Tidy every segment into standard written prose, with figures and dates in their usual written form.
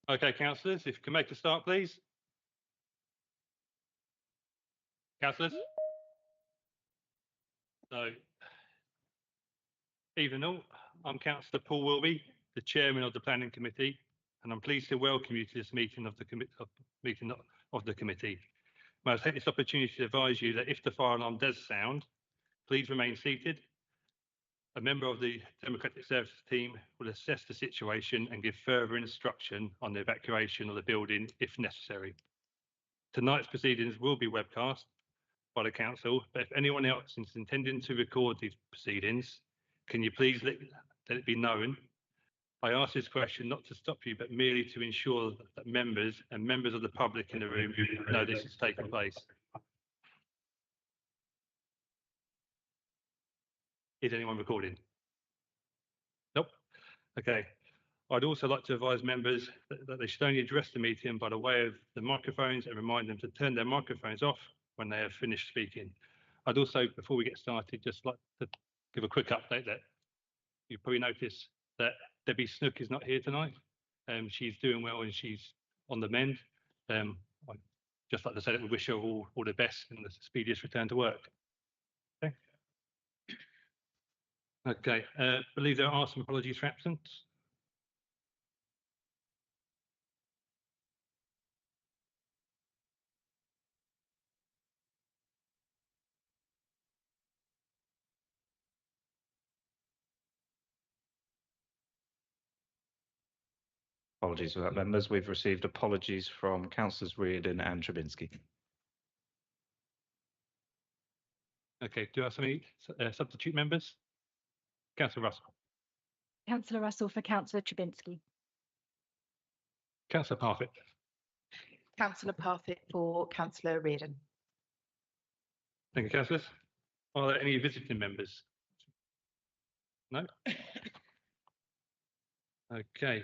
Okay, councillors, if you can make a start, please. Councillors. So, evening all. I'm Councillor Paul Wilby, the Chairman of the Planning Committee, and I'm pleased to welcome you to this meeting of the committee. May I take this opportunity to advise you that if the fire alarm does sound, please remain seated. A member of the Democratic Services team will assess the situation and give further instruction on the evacuation of the building if necessary. Tonight's proceedings will be webcast by the council, but if anyone else is intending to record these proceedings, can you please let it be known? I ask this question not to stop you, but merely to ensure that members of the public in the room know this is taking place. Is anyone recording? Nope. Okay. I'd also like to advise members that they should only address the meeting by the way of the microphones and remind them to turn their microphones off when they have finished speaking. I'd also, before we get started, just like to give a quick update that you probably noticed that Debbie Snook is not here tonight. She's doing well and she's on the mend. I'd just like to say that we wish her all the best and the speediest return to work. Okay. Okay. I believe there are some apologies for absence. Apologies for that, members. We've received apologies from Councillors Reardon and Trubinski. Okay, do I have any substitute members? Councillor Russell. Councillor Russell for Councillor Trubinski. Councillor Parfitt. Councillor Parfitt for Councillor Reardon. Thank you, councillors. Are there any visiting members? No? Okay.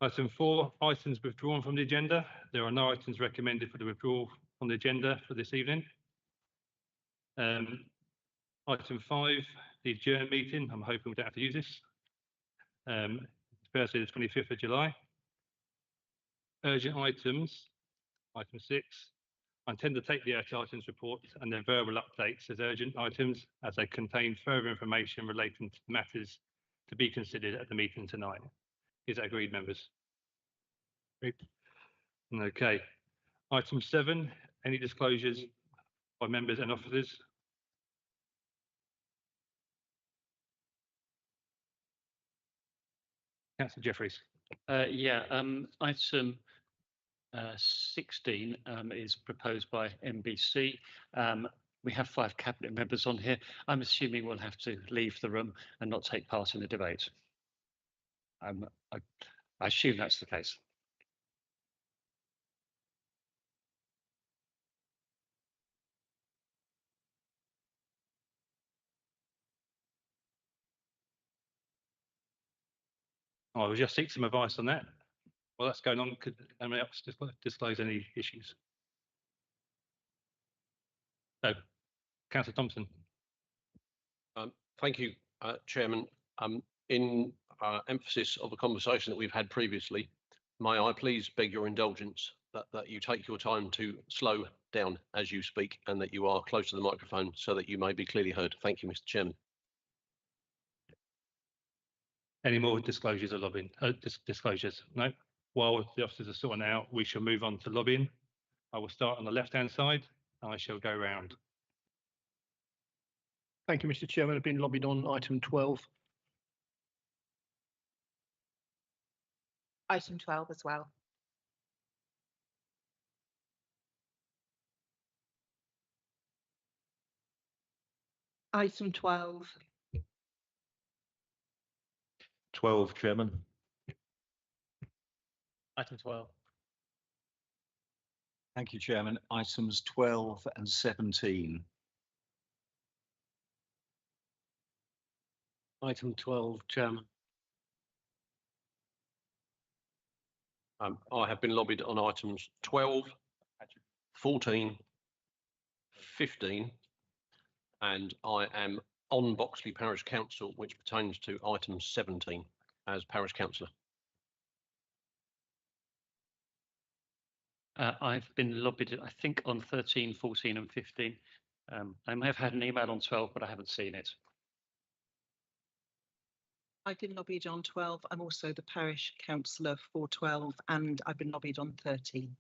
Item 4, items withdrawn from the agenda. There are no items recommended for the withdrawal from the agenda for this evening. Item 5, the adjourned meeting. I'm hoping we don't have to use this. Thursday, the 25th of July. Urgent items, item 6. I intend to take the urgent items report and their verbal updates as urgent items as they contain further information relating to matters to be considered at the meeting tonight. Is that agreed, members? Agreed. Okay. Item 7, any disclosures by members and officers? Councillor Jeffries. Item 16 is proposed by MBC. We have 5 cabinet members on here. I'm assuming we'll have to leave the room and not take part in the debate. I assume that's the case. I will just seek some advice on that. While that's going on, could anyone else disclose any issues? No. Councillor Thompson. Thank you, Chairman. In emphasis of a conversation that we've had previously, may I please beg your indulgence that you take your time to slow down as you speak and that you are close to the microphone so that you may be clearly heard. Thank you, Mr. Chairman. Any more disclosures of lobbying? Disclosures? No. While the officers are sorting out, we shall move on to lobbying. I will start on the left-hand side. And I shall go round. Thank you, Mr. Chairman. I've been lobbied on item 12. Item 12 as well. Item 12. 12, Chairman. Item 12. Thank you, Chairman. Items 12 and 17. Item 12, Chairman. I have been lobbied on items 12, 14, 15, and I am on Boxley Parish Council, which pertains to item 17 as Parish Councillor. I've been lobbied, I think, on 13, 14 and 15. I may have had an email on 12, but I haven't seen it. I've been lobbied on 12. I'm also the parish councillor for 12 and I've been lobbied on 13.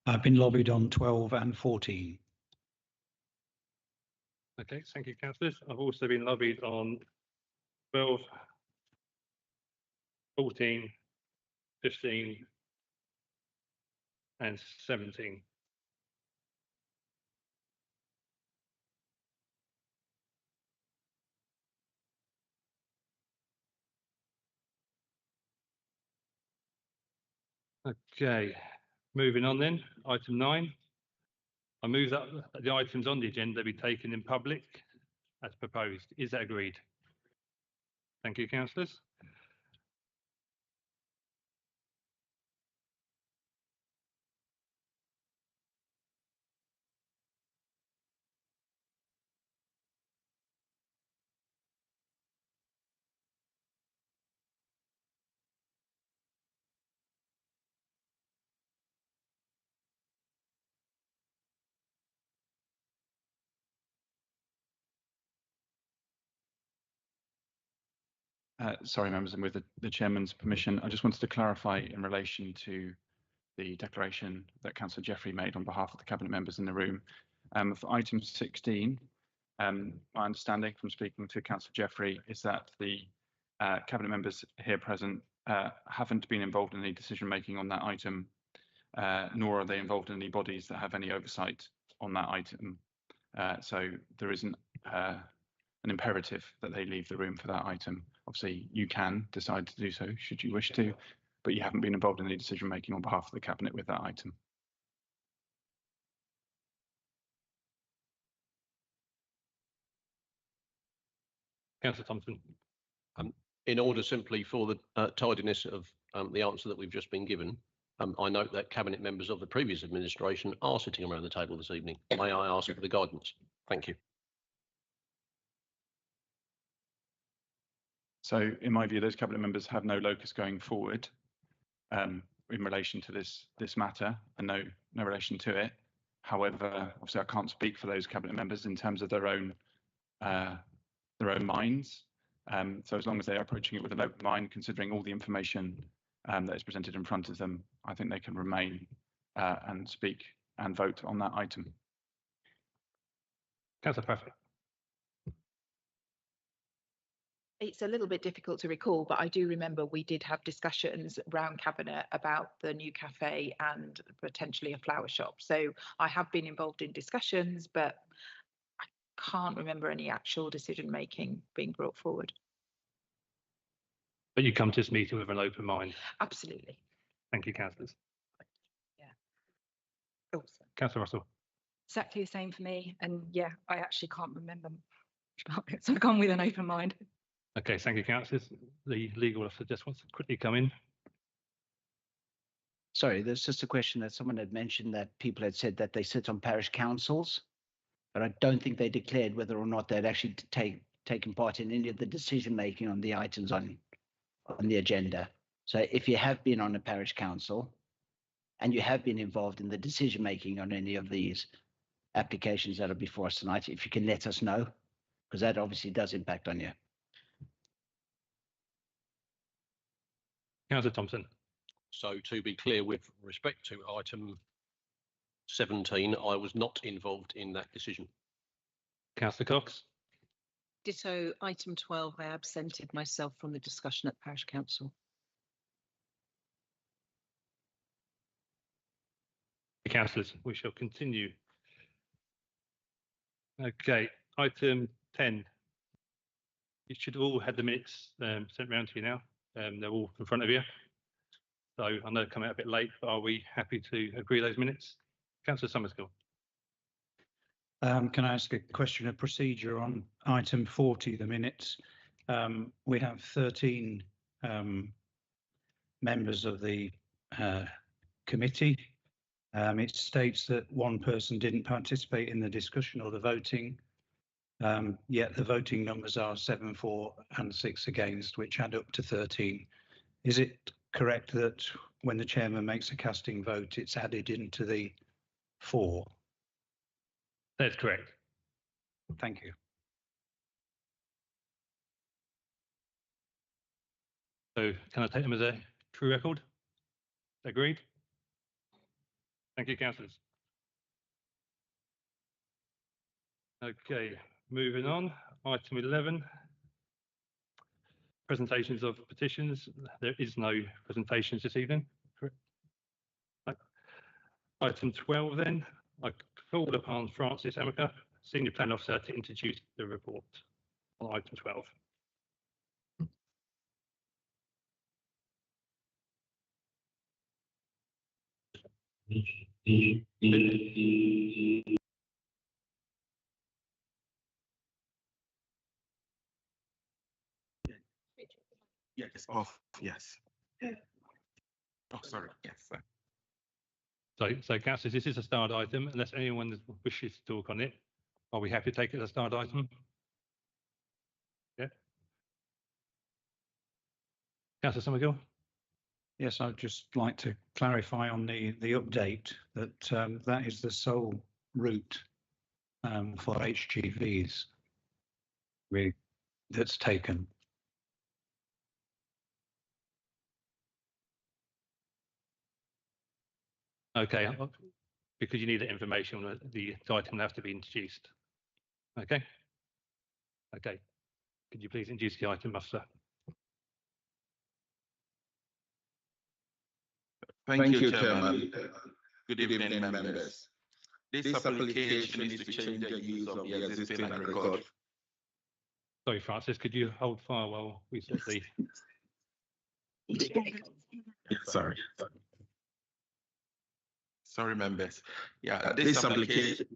I've been lobbied on 12 and 14. Okay, thank you, councillors. I've also been lobbied on 12, 14, 15 and 17. Okay, moving on then, item 9. I move that the items on the agenda be taken in public as proposed. Is that agreed? Thank you, councillors. Sorry, members, and with the chairman's permission, I just wanted to clarify in relation to the declaration that Councillor Jeffrey made on behalf of the cabinet members in the room. For item 16, my understanding from speaking to Councillor Jeffrey is that the cabinet members here present haven't been involved in any decision making on that item, nor are they involved in any bodies that have any oversight on that item. So there isn't an imperative that they leave the room for that item. Obviously, you can decide to do so should you wish to, but you haven't been involved in any decision making on behalf of the cabinet with that item. Councillor Thompson. In order simply for the tidiness of the answer that we've just been given, I note that cabinet members of the previous administration are sitting around the table this evening. May I ask for the guidance? Thank you. So in my view, those cabinet members have no locus going forward in relation to this matter and no relation to it. However, obviously I can't speak for those cabinet members in terms of their own minds. So as long as they are approaching it with an open mind, considering all the information that is presented in front of them, I think they can remain and speak and vote on that item. Councillor Prafford. It's a little bit difficult to recall, but I do remember we did have discussions around cabinet about the new cafe and potentially a flower shop. So I have been involved in discussions, but I can't remember any actual decision making being brought forward. But you come to this meeting with an open mind. Absolutely. Thank you, councillors. Yeah. Also. Councillor Russell. Exactly the same for me. And yeah, I actually can't remember much about it. So I've gone with an open mind. Okay, thank you, councillors. The legal officer just wants to quickly come in. Sorry, there's just a question that someone had mentioned that people had said that they sit on parish councils, but I don't think they declared whether or not they'd actually taken part in any of the decision making on the items on the agenda. So if you have been on a parish council and you have been involved in the decision making on any of these applications that are before us tonight, if you can let us know, because that obviously does impact on you. Councillor Thompson. So to be clear, with respect to item 17, I was not involved in that decision. Councillor Cox. Ditto item 12, I absented myself from the discussion at Parish Council. Councillors, we shall continue. Okay, item 10. You should all have the minutes sent round to you now. They're all in front of you. So I know they come out a bit late, but are we happy to agree those minutes? Councillor Summerskill. Can I ask a question of procedure on item 40, the minutes? We have 13 members of the committee. It states that one person didn't participate in the discussion or the voting, yet the voting numbers are 7 for and 6 against, which add up to 13. Is it correct that when the chairman makes a casting vote, it's added into the 4? That's correct. Thank you. So can I take them as a true record? Agreed? Thank you, councillors. Okay, moving on. Item 11. Presentations of petitions. There is no presentations this evening. Correct. Item 12 then. I call upon Francis Amaker, Senior Plan Officer, to introduce the report on item 12. Yes, off, yes. Oh, sorry, yes, sir. So councillors, this is a starred item. Unless anyone wishes to talk on it, are we happy to take it as a starred item? Yeah. Councillor Summergill. Yes, I'd just like to clarify on the update that that is the sole route for HGVs that's taken. Okay, because you need that information, the item will have to be introduced. Okay. Okay. Could you please introduce the item, Officer? Thank you, Chairman. Good evening, members. This application is to change the use of the existing agriculture. Sorry, Francis, could you hold fire while we set the... Sorry. Sorry, members. Yeah, this application.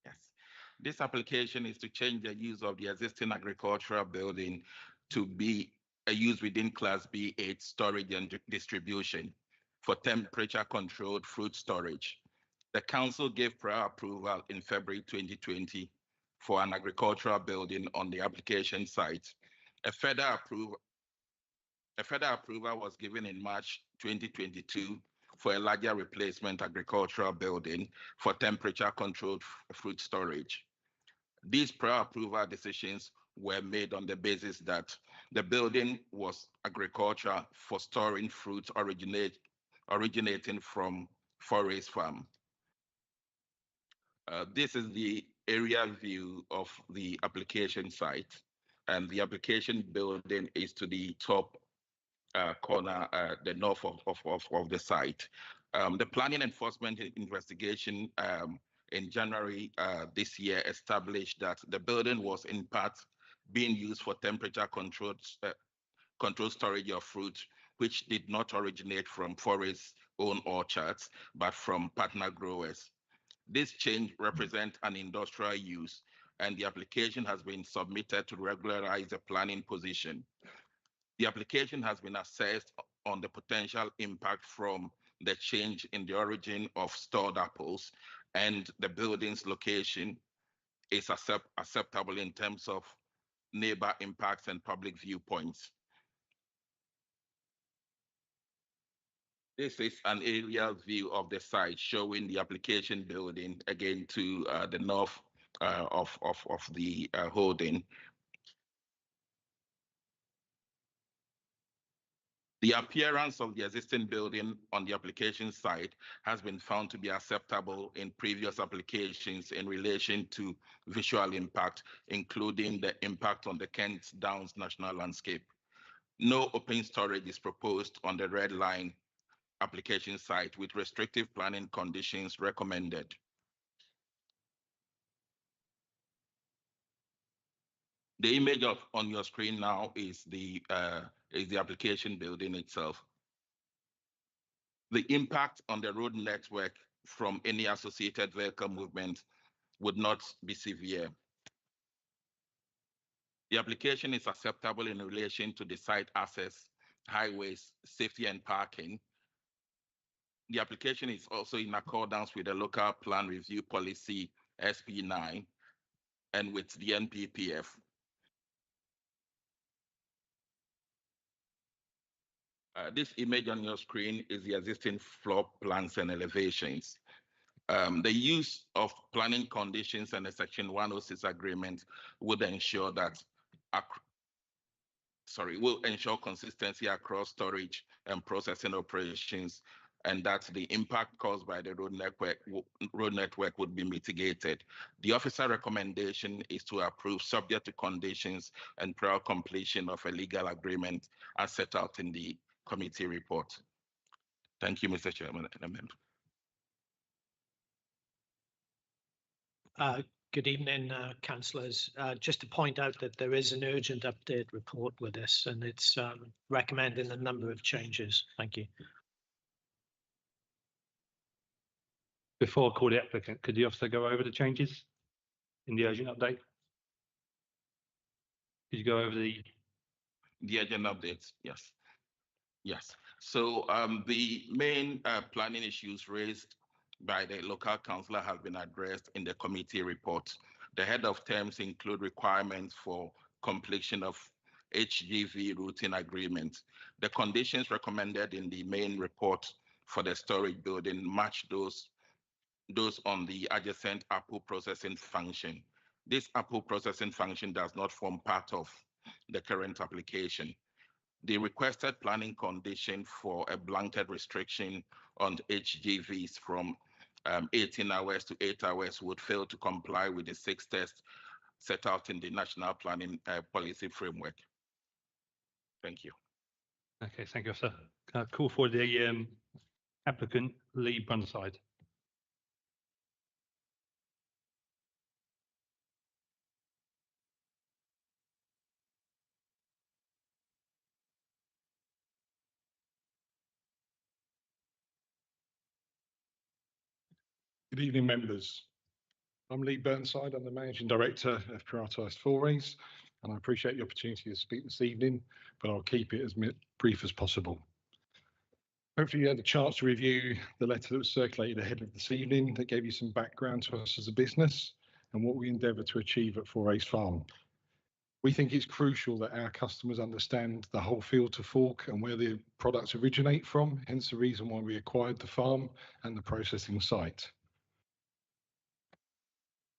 Yes, this application is to change the use of the existing agricultural building to be a use within Class B8 storage and distribution for temperature-controlled fruit storage. The council gave prior approval in February 2020 for an agricultural building on the application site. A further approval was given in March 2022 for a larger replacement agricultural building for temperature-controlled fruit storage. These prior approval decisions were made on the basis that the building was agriculture for storing fruits originating from forest farm. This is the area view of the application site, and the application building is to the top corner, the north of the site. The planning enforcement investigation in January this year established that the building was in part being used for temperature controlled storage of fruit, which did not originate from forest-owned orchards, but from partner growers. This change represents an industrial use and the application has been submitted to regularize the planning position. The application has been assessed on the potential impact from the change in the origin of stored apples, and the building's location is acceptable in terms of neighbor impacts and public viewpoints. This is an aerial view of the site showing the application building again to the north of the holding. The appearance of the existing building on the application site has been found to be acceptable in previous applications in relation to visual impact, including the impact on the Kent Downs National Landscape. No open storage is proposed on the red line application site, with restrictive planning conditions recommended. The image on your screen now is the application building itself. The impact on the road network from any associated vehicle movement would not be severe. The application is acceptable in relation to the site access, highways, safety and parking. The application is also in accordance with the local plan review policy SP9 and with the NPPF. This image on your screen is the existing floor plans and elevations. The use of planning conditions and the Section 106 agreement would ensure that, will ensure consistency across storage and processing operations, and that the impact caused by the road network would be mitigated. The officer recommendation is to approve subject to conditions and prior completion of a legal agreement as set out in the committee report. Thank you, Mr. Chairman and member. Good evening, councillors. Just to point out that there is an urgent update report with this, and it's recommending a number of changes. Thank you. Before I call the applicant, could the officer go over the changes in the urgent update? Could you go over the urgent updates? Yes. Yes. So the main planning issues raised by the local councillor have been addressed in the committee report. The head of terms include requirements for completion of HGV routing agreement. The conditions recommended in the main report for the storage building match those on the adjacent apple processing function. This apple processing function does not form part of the current application. The requested planning condition for a blanket restriction on HGVs from 18 hours to 8 hours would fail to comply with the 6 tests set out in the National Planning Policy Framework. Thank you. Okay, thank you, sir. Can I call for the applicant, Lee Brunside? Good evening, members. I'm Lee Burnside. I'm the Managing Director of Prioritised Forays, and I appreciate the opportunity to speak this evening, but I'll keep it as brief as possible. Hopefully you had a chance to review the letter that was circulated ahead of this evening that gave you some background to us as a business and what we endeavour to achieve at Forays Farm. We think it's crucial that our customers understand the whole field to fork and where the products originate from, hence the reason why we acquired the farm and the processing site.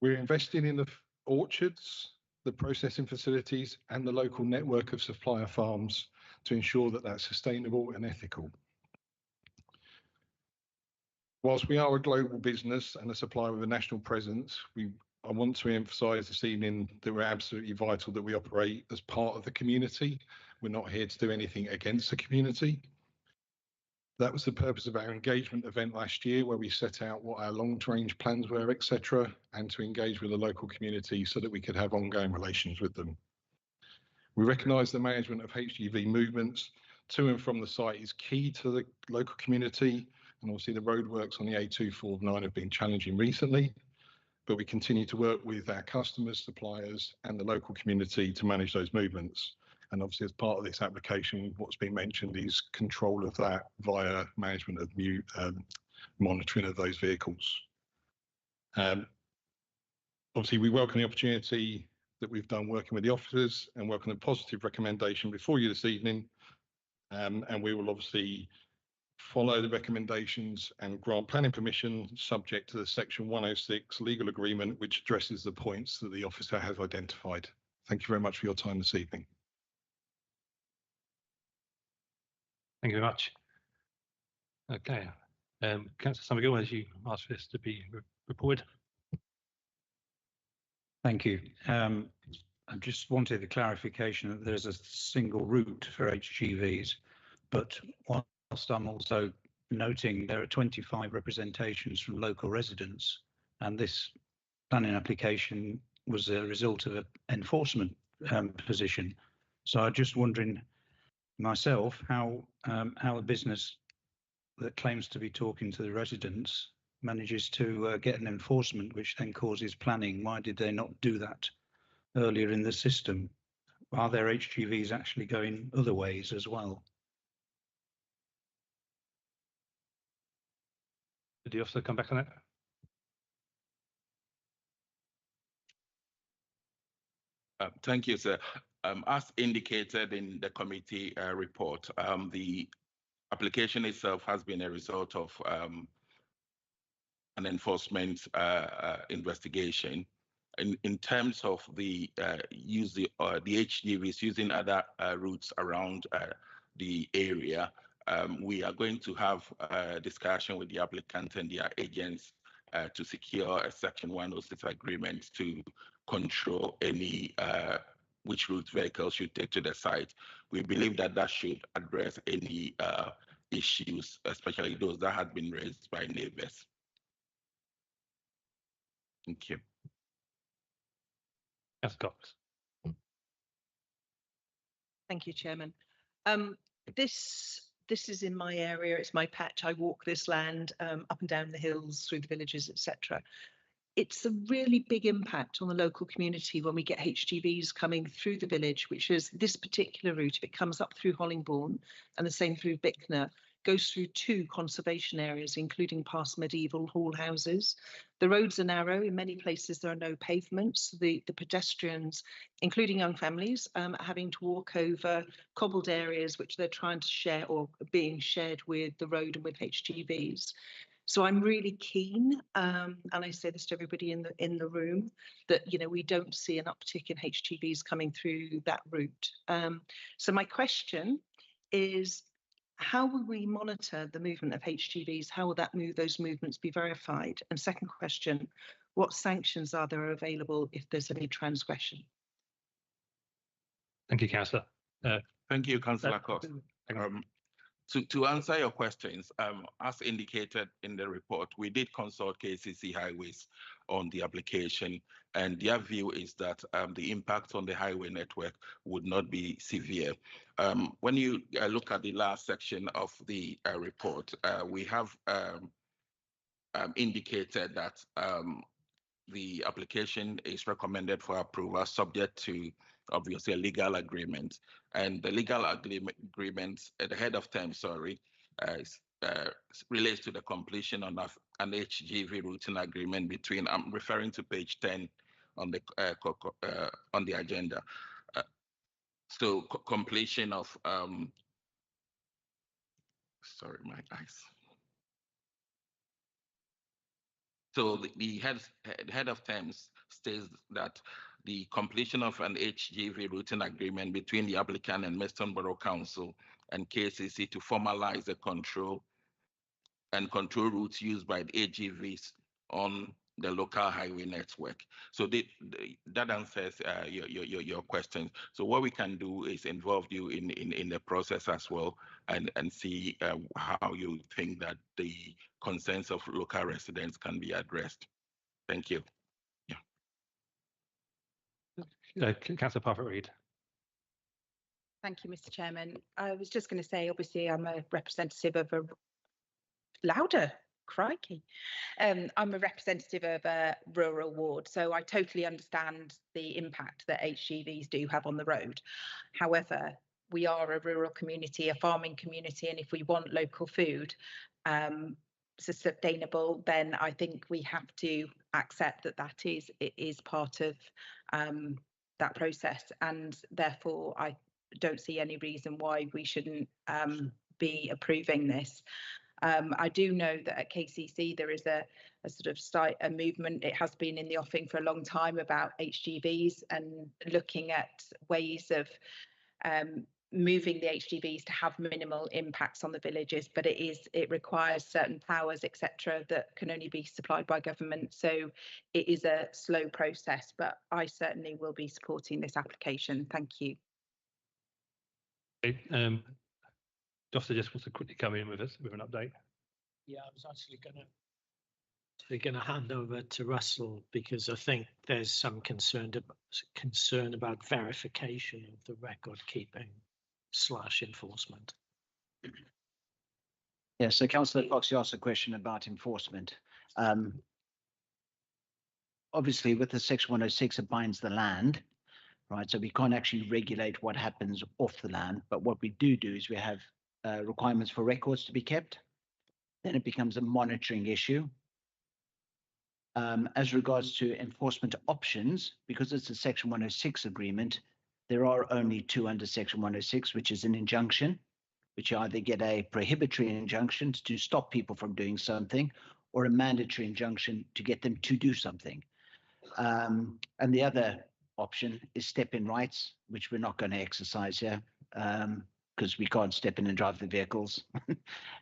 We're investing in the orchards, the processing facilities, and the local network of supplier farms to ensure that that's sustainable and ethical. Whilst we are a global business and a supplier with a national presence, I want to emphasise this evening that we're absolutely vital that we operate as part of the community. We're not here to do anything against the community. That was the purpose of our engagement event last year, where we set out what our long-range plans were, etc., and to engage with the local community so that we could have ongoing relations with them. We recognise the management of HGV movements to and from the site is key to the local community, and obviously the roadworks on the A249 have been challenging recently. but we continue to work with our customers, suppliers, and the local community to manage those movements. And obviously, as part of this application, what's been mentioned is control of that via management of monitoring of those vehicles. Obviously, we welcome the opportunity that we've done working with the officers and welcome the positive recommendation before you this evening. And we will obviously follow the recommendations and grant planning permission subject to the Section 106 legal agreement, which addresses the points that the officer has identified. Thank you very much for your time this evening. Thank you very much. Okay, Councillor Somerville, as you asked for this to be reported. Thank you. I just wanted a clarification that there's a single route for HGVs, but whilst I'm also noting there are 25 representations from local residents, and this planning application was a result of an enforcement position. So I'm just wondering myself how a business that claims to be talking to the residents manages to get an enforcement which then causes planning. Why did they not do that earlier in the system? Are there HGVs actually going other ways as well? Did the officer come back on that? Thank you, sir. As indicated in the committee report, the application itself has been a result of an enforcement investigation. In terms of the HGVs using other routes around the area, we are going to have a discussion with the applicant and their agents to secure a Section 106 agreement to control any which route vehicles should take to the site. We believe that that should address any issues, especially those that had been raised by neighbors. Thank you. Yes, Cox. Thank you, Chairman. This is in my area. It's my patch. I walk this land up and down the hills, through the villages, etc. It's a really big impact on the local community when we get HGVs coming through the village, which is this particular route. If it comes up through Hollingbourne and the same through Bicknor, goes through 2 conservation areas, including past medieval hall houses. The roads are narrow. In many places, there are no pavements. The pedestrians, including young families, are having to walk over cobbled areas which they're trying to share or being shared with the road and with HGVs. So I'm really keen, and I say this to everybody in the room, that we don't see an uptick in HGVs coming through that route. So my question is, how will we monitor the movement of HGVs? How will those movements be verified? And second question, what sanctions are there available if there's any transgression? Thank you, Councillor. Thank you, Councillor Cox. To answer your questions, as indicated in the report, we did consult KCC Highways on the application, and their view is that the impact on the highway network would not be severe. When you look at the last section of the report, we have indicated that the application is recommended for approval subject to obviously a legal agreement, and the legal agreement at the head of term, relates to the completion of an HGV routing agreement between, I'm referring to page 10 on the agenda. So completion of, sorry, my eyes. So the head of terms states that the completion of an HGV routing agreement between the applicant and Maidstone Borough Council and KCC to formalize the control routes used by the HGVs on the local highway network. So that answers your question. So what we can do is involve you in the process as well, and see how you think that the concerns of local residents can be addressed. Thank you. Councillor Parfitt-Reid. Thank you, Mr. Chairman. I was just going to say, obviously, I'm a representative of a louder, Crikey. I'm a representative of a rural ward, so I totally understand the impact that HGVs do have on the road. However, we are a rural community, a farming community, and if we want local food sustainable, then I think we have to accept that it is part of that process, and therefore I don't see any reason why we shouldn't be approving this. I do know that at KCC there is a sort of a movement. It has been in the offing for a long time about HGVs and looking at ways of moving the HGVs to have minimal impacts on the villages, but it requires certain powers, etc., that can only be supplied by government. So it is a slow process, but I certainly will be supporting this application. Thank you. Okay, Dosta just wants to quickly come in with us with an update. Yeah, I was actually going to hand over to Russell because I think there's some concern about verification of the record keeping / enforcement. Yeah, so Councillor Cox, you asked a question about enforcement. Obviously, with the Section 106, it binds the land, right? So we can't actually regulate what happens off the land. But what we do is we have requirements for records to be kept. Then it becomes a monitoring issue. As regards to enforcement options, because it's a Section 106 agreement, there are only two under Section 106, which is an injunction, which you either get a prohibitory injunction to stop people from doing something, or a mandatory injunction to get them to do something. And the other option is step-in rights, which we're not going to exercise here, because we can't step in and drive the vehicles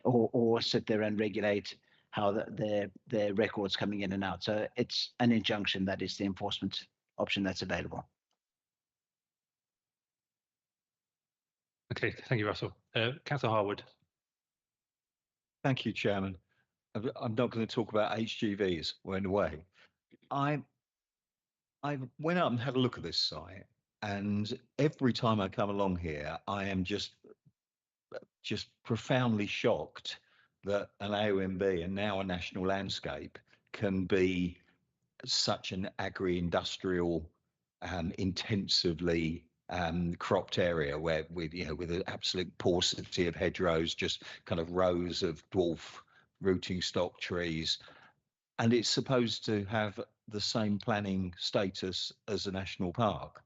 or sit there and regulate how their records coming in and out. So it's an injunction that is the enforcement option that's available. Okay, thank you, Russell. Councillor Harwood. Thank you, Chairman. I'm not going to talk about HGVs. We're in the way. I went up and had a look at this site, and every time I come along here, I am just profoundly shocked that an AONB and now a national landscape can be such an agri-industrial, intensively cropped area where with an absolute paucity of hedgerows, just kind of rows of dwarf rooting stock trees, and it's supposed to have the same planning status as a national park.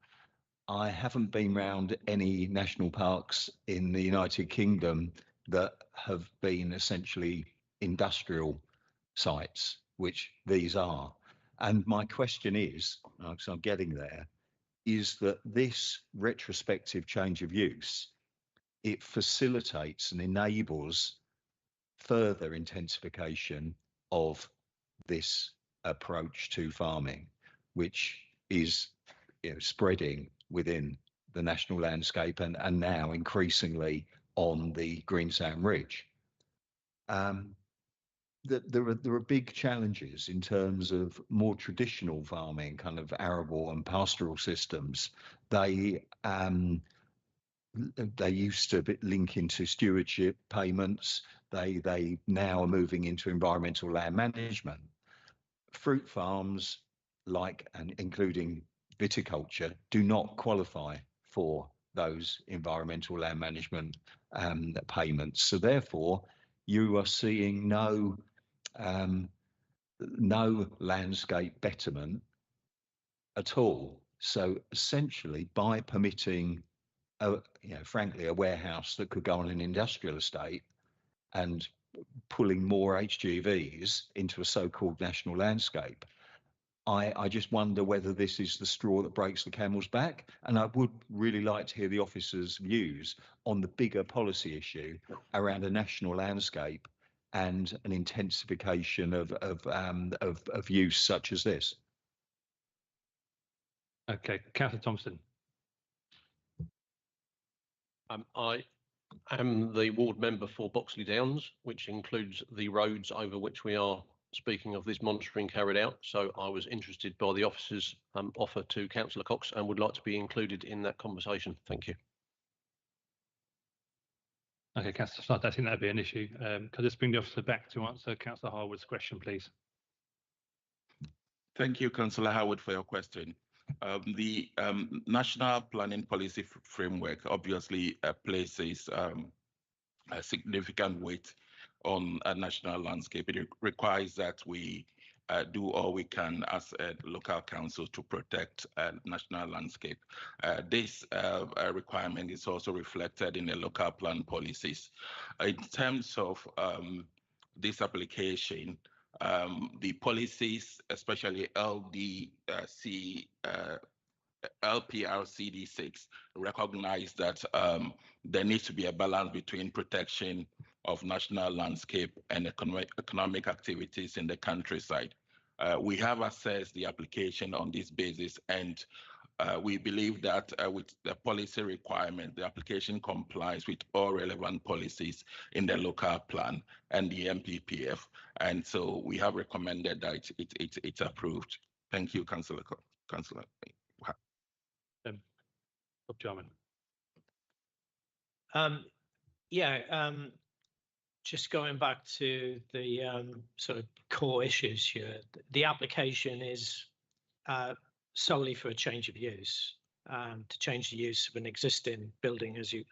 I haven't been round any national parks in the United Kingdom that have been essentially industrial sites, which these are. And my question is, because I'm getting there, is that this retrospective change of use, it facilitates and enables further intensification of this approach to farming, which is spreading within the national landscape and now increasingly on the Greensand Ridge. There are big challenges in terms of more traditional farming, kind of arable and pastoral systems. They used to link into stewardship payments. They now are moving into environmental land management. Fruit farms, and including viticulture, do not qualify for those environmental land management payments. So therefore, you are seeing no landscape betterment at all. So essentially, by permitting, frankly, a warehouse that could go on an industrial estate and pulling more HGVs into a so-called national landscape, I just wonder whether this is the straw that breaks the camel's back. And I would really like to hear the officers' views on the bigger policy issue around a national landscape and an intensification of use such as this. Okay, Councillor Thompson. I am the ward member for Boxley Downs, which includes the roads over which we are speaking of this monitoring carried out. So I was interested by the officers' offer to Councillor Cox and would like to be included in that conversation. Thank you. Okay, Councillor Flood, I think that'd be an issue. Could I just bring the officer back to answer Councillor Harwood's question, please? Thank you, Councillor Howard, for your question. The National Planning Policy Framework obviously places a significant weight on a national landscape. It requires that we do all we can as a local council to protect national landscape. This requirement is also reflected in the local plan policies. In terms of this application, the policies, especially LPRCD6, recognize that there needs to be a balance between protection of national landscape and economic activities in the countryside. We have assessed the application on this basis, and we believe that with the policy requirement, the application complies with all relevant policies in the local plan and the MPPF. And so we have recommended that it's approved. Thank you, Councillor. Bob Jarman. Just going back to the sort of core issues here, the application is solely for a change of use, to change the use of an existing building, as you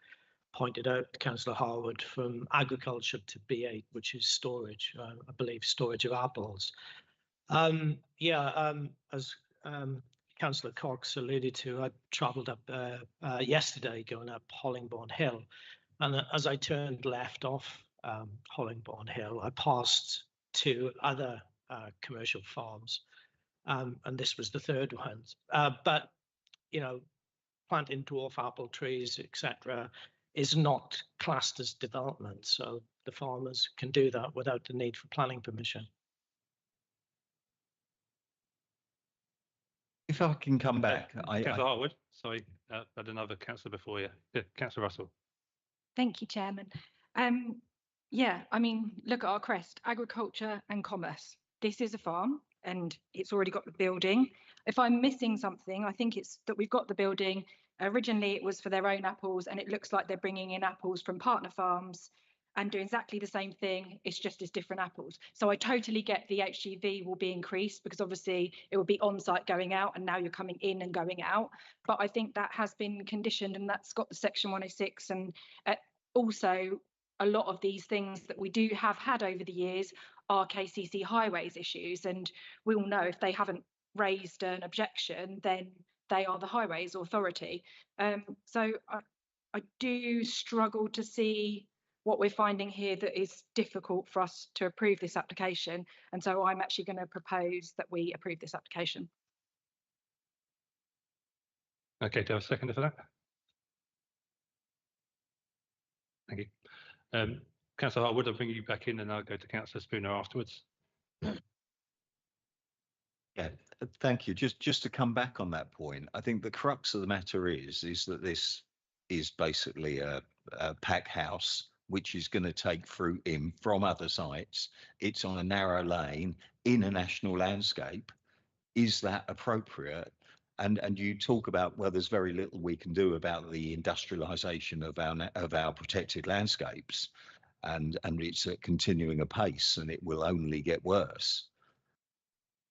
pointed out, Councillor Harwood, from agriculture to B8, which is storage, I believe storage of apples. As Councillor Cox alluded to, I travelled up yesterday going up Hollingbourne Hill, and as I turned left off Hollingbourne Hill, I passed two other commercial farms, and this was the third one. But, you know, planting dwarf apple trees, etc., is not classed as development, so the farmers can do that without the need for planning permission. If I can come back, Councillor Harwood, sorry, had another councillor before you. Yeah, Councillor Russell. Thank you, Chairman. Yeah, I mean, look at our crest, agriculture and commerce. This is a farm and it's already got the building. If I'm missing something, I think it's that we've got the building. Originally, it was for their own apples, and it looks like they're bringing in apples from partner farms and doing exactly the same thing. It's just as different apples. So I totally get the HGV will be increased because obviously it will be on site going out, and now you're coming in and going out. But I think that has been conditioned, and that's got the Section 106. And also a lot of these things that we do have had over the years are KCC highways issues. And we all know if they haven't raised an objection, then they are the highways authority. So I do struggle to see what we're finding here that is difficult for us to approve this application. And so I'm actually going to propose that we approve this application. Okay, do I have a seconder for that? Thank you. Councillor Harwood, I'll bring you back in and I'll go to Councillor Spooner afterwards. Yeah, thank you. Just to come back on that point, I think the crux of the matter is that this is basically a pack house which is going to take fruit in from other sites. It's on a narrow lane in a national landscape. Is that appropriate? And you talk about, well, there's very little we can do about the industrialisation of our protected landscapes, and it's continuing apace, and it will only get worse.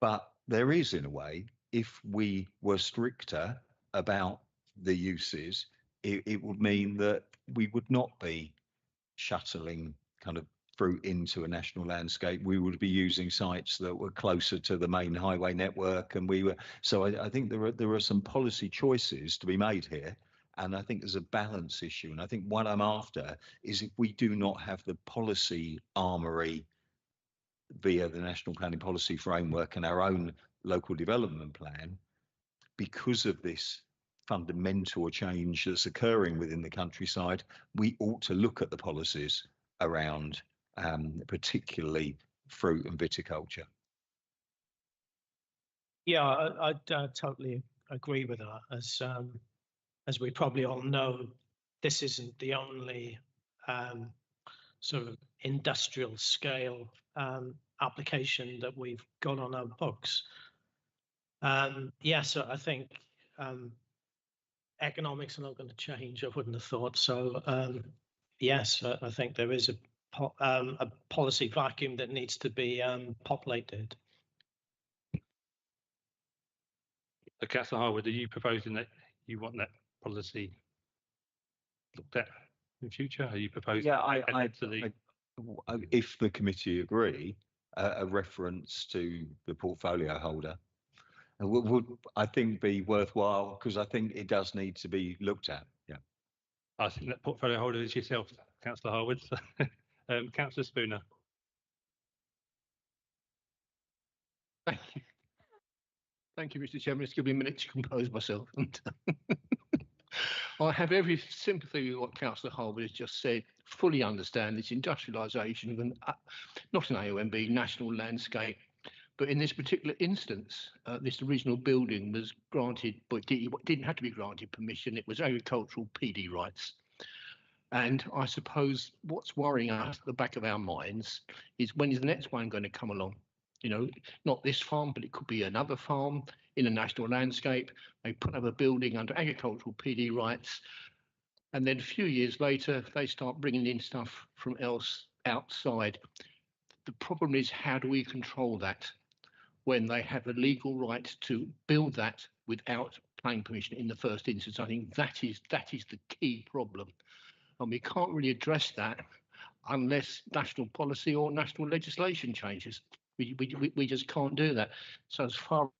But there is, in a way, if we were stricter about the uses, it would mean that we would not be shuttling kind of fruit into a national landscape. We would be using sites that were closer to the main highway network, and so I think there are some policy choices to be made here, and I think there's a balance issue. And I think what I'm after is if we do not have the policy armory via the National Planning Policy Framework and our own local development plan, because of this fundamental change that's occurring within the countryside, we ought to look at the policies around particularly fruit and viticulture. Yeah, I totally agree with that. As we probably all know, this isn't the only sort of industrial scale application that we've got on our books. So I think economics are not going to change. I wouldn't have thought so. Yes, I think there is a policy vacuum that needs to be populated. So Councillor Harwood, are you proposing that you want that policy looked at in future? Are you proposing? Yeah, to add to the? if the committee agree, a reference to the portfolio holder would, I think, be worthwhile, because I think it does need to be looked at. Yeah. I think that portfolio holder is yourself, Councillor Harwood. So, Councillor Spooner. Thank you. Thank you, Mr. Chairman. It's given me a minute to compose myself. I have every sympathy with what Councillor Harwood has just said. Fully understand this industrialisation of not an AONB national landscape, but in this particular instance, this original building was granted, but it didn't have to be granted permission. It was agricultural PD rights. And I suppose what's worrying us at the back of our minds is, when is the next one going to come along? You know, not this farm, but it could be another farm in a national landscape. They put up a building under agricultural PD rights. And then a few years later, they start bringing in stuff from else outside. The problem is, how do we control that when they have a legal right to build that without planning permission in the first instance? I think that is the key problem. And we can't really address that unless national policy or national legislation changes. We just can't do that. So as far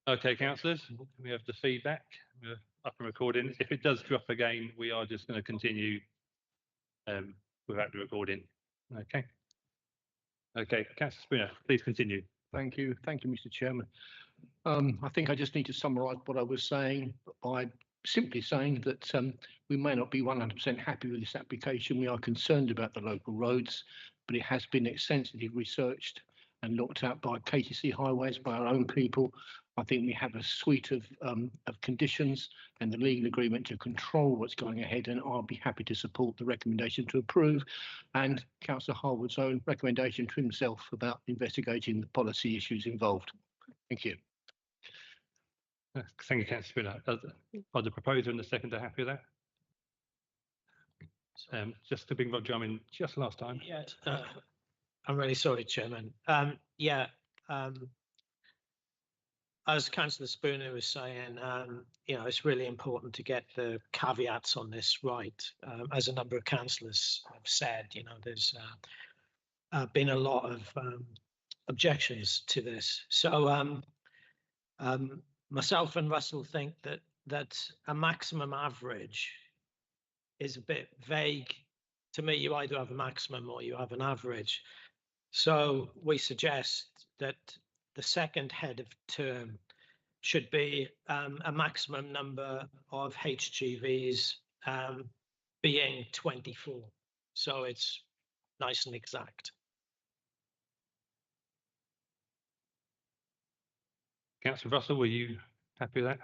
Okay, councillors, we have the feedback. We're up and recording. If it does drop again, we are just going to continue without the recording. Okay. Okay, councillor Spooner, please continue. Thank you, Mr. Chairman. I think I just need to summarise what I was saying by simply saying that we may not be 100% happy with this application. We are concerned about the local roads, but it has been extensively researched and looked at by KTC Highways, by our own people. I think we have a suite of conditions and the legal agreement to control what's going ahead, and I'll be happy to support the recommendation to approve and Councillor Harwood's own recommendation to himself about investigating the policy issues involved. Thank you. Thank you, councillor Spooner. Are the proposer and the seconder happy with that? Just to bring Roger in just last time. Yes, I'm really sorry, Chairman. As Councillor Spooner was saying, it's really important to get the caveats on this right. As a number of councillors have said, there's been a lot of objections to this. So myself and Russell think that a maximum average is a bit vague. To me, you either have a maximum or you have an average. So we suggest that the second head of term should be a maximum number of HGVs being 24. So it's nice and exact. Councillor Russell, were you happy with that?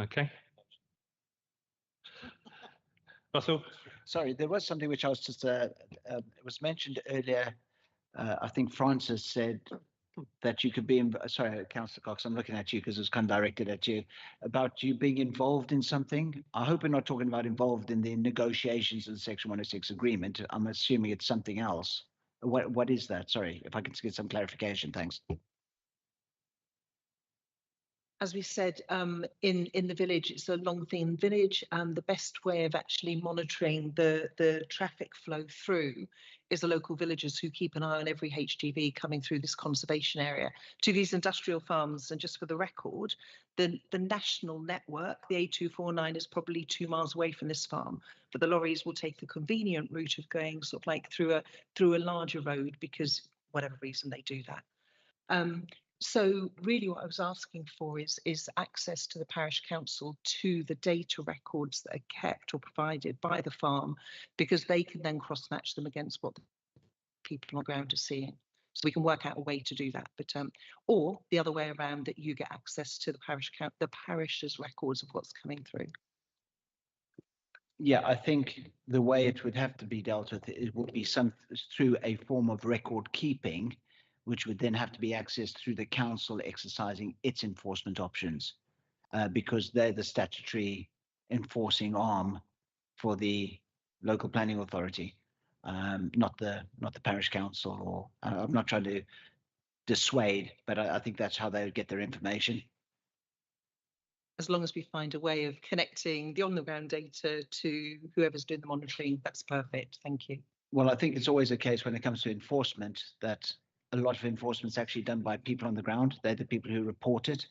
Okay. Russell? Sorry, there was something which I was just, it was mentioned earlier. I think Francis said that you could be, sorry, Councillor Cox, I'm looking at you because it was kind of directed at you, about you being involved in something. I hope we're not talking about involved in the negotiations of the Section 106 agreement. I'm assuming it's something else. What is that? Sorry, if I could get some clarification, thanks. As we said, in the village, it's a long thin village, and the best way of actually monitoring the traffic flow through is the local villagers who keep an eye on every HGV coming through this conservation area to these industrial farms. And just for the record, the national network, the A249, is probably 2 miles away from this farm, but the lorries will take the convenient route of going sort of like through a larger road because whatever reason they do that. So really what I was asking for is access to the parish council to the data records that are kept or provided by the farm, because they can then cross-match them against what the people on the ground are seeing. So we can work out a way to do that. But or the other way around, that you get access to the parish's records of what's coming through. Yeah, I think the way it would have to be dealt with, it would be through a form of record keeping, which would then have to be accessed through the council exercising its enforcement options, because they're the statutory enforcing arm for the local planning authority, not the parish council. Or I'm not trying to dissuade, but I think that's how they would get their information. As long as we find a way of connecting the on-the-ground data to whoever's doing the monitoring, that's perfect. Thank you. Well, I think it's always a case when it comes to enforcement that a lot of enforcement is actually done by people on the ground. They're the people who report it.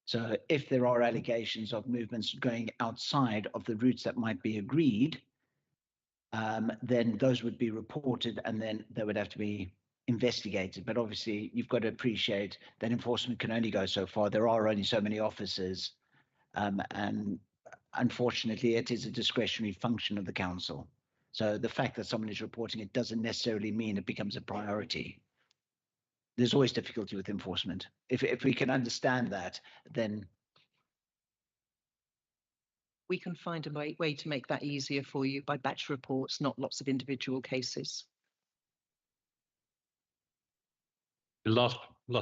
So if there are allegations of movements going outside of the routes that might be agreed, then those would be reported and then they would have to be investigated. But obviously, you've got to appreciate that enforcement can only go so far. There are only so many officers, and unfortunately, it is a discretionary function of the council. So the fact that someone is reporting it doesn't necessarily mean it becomes a priority. There's always difficulty with enforcement. If we can understand that, then we can find a way to make that easier for you by batch reports, not lots of individual cases. The last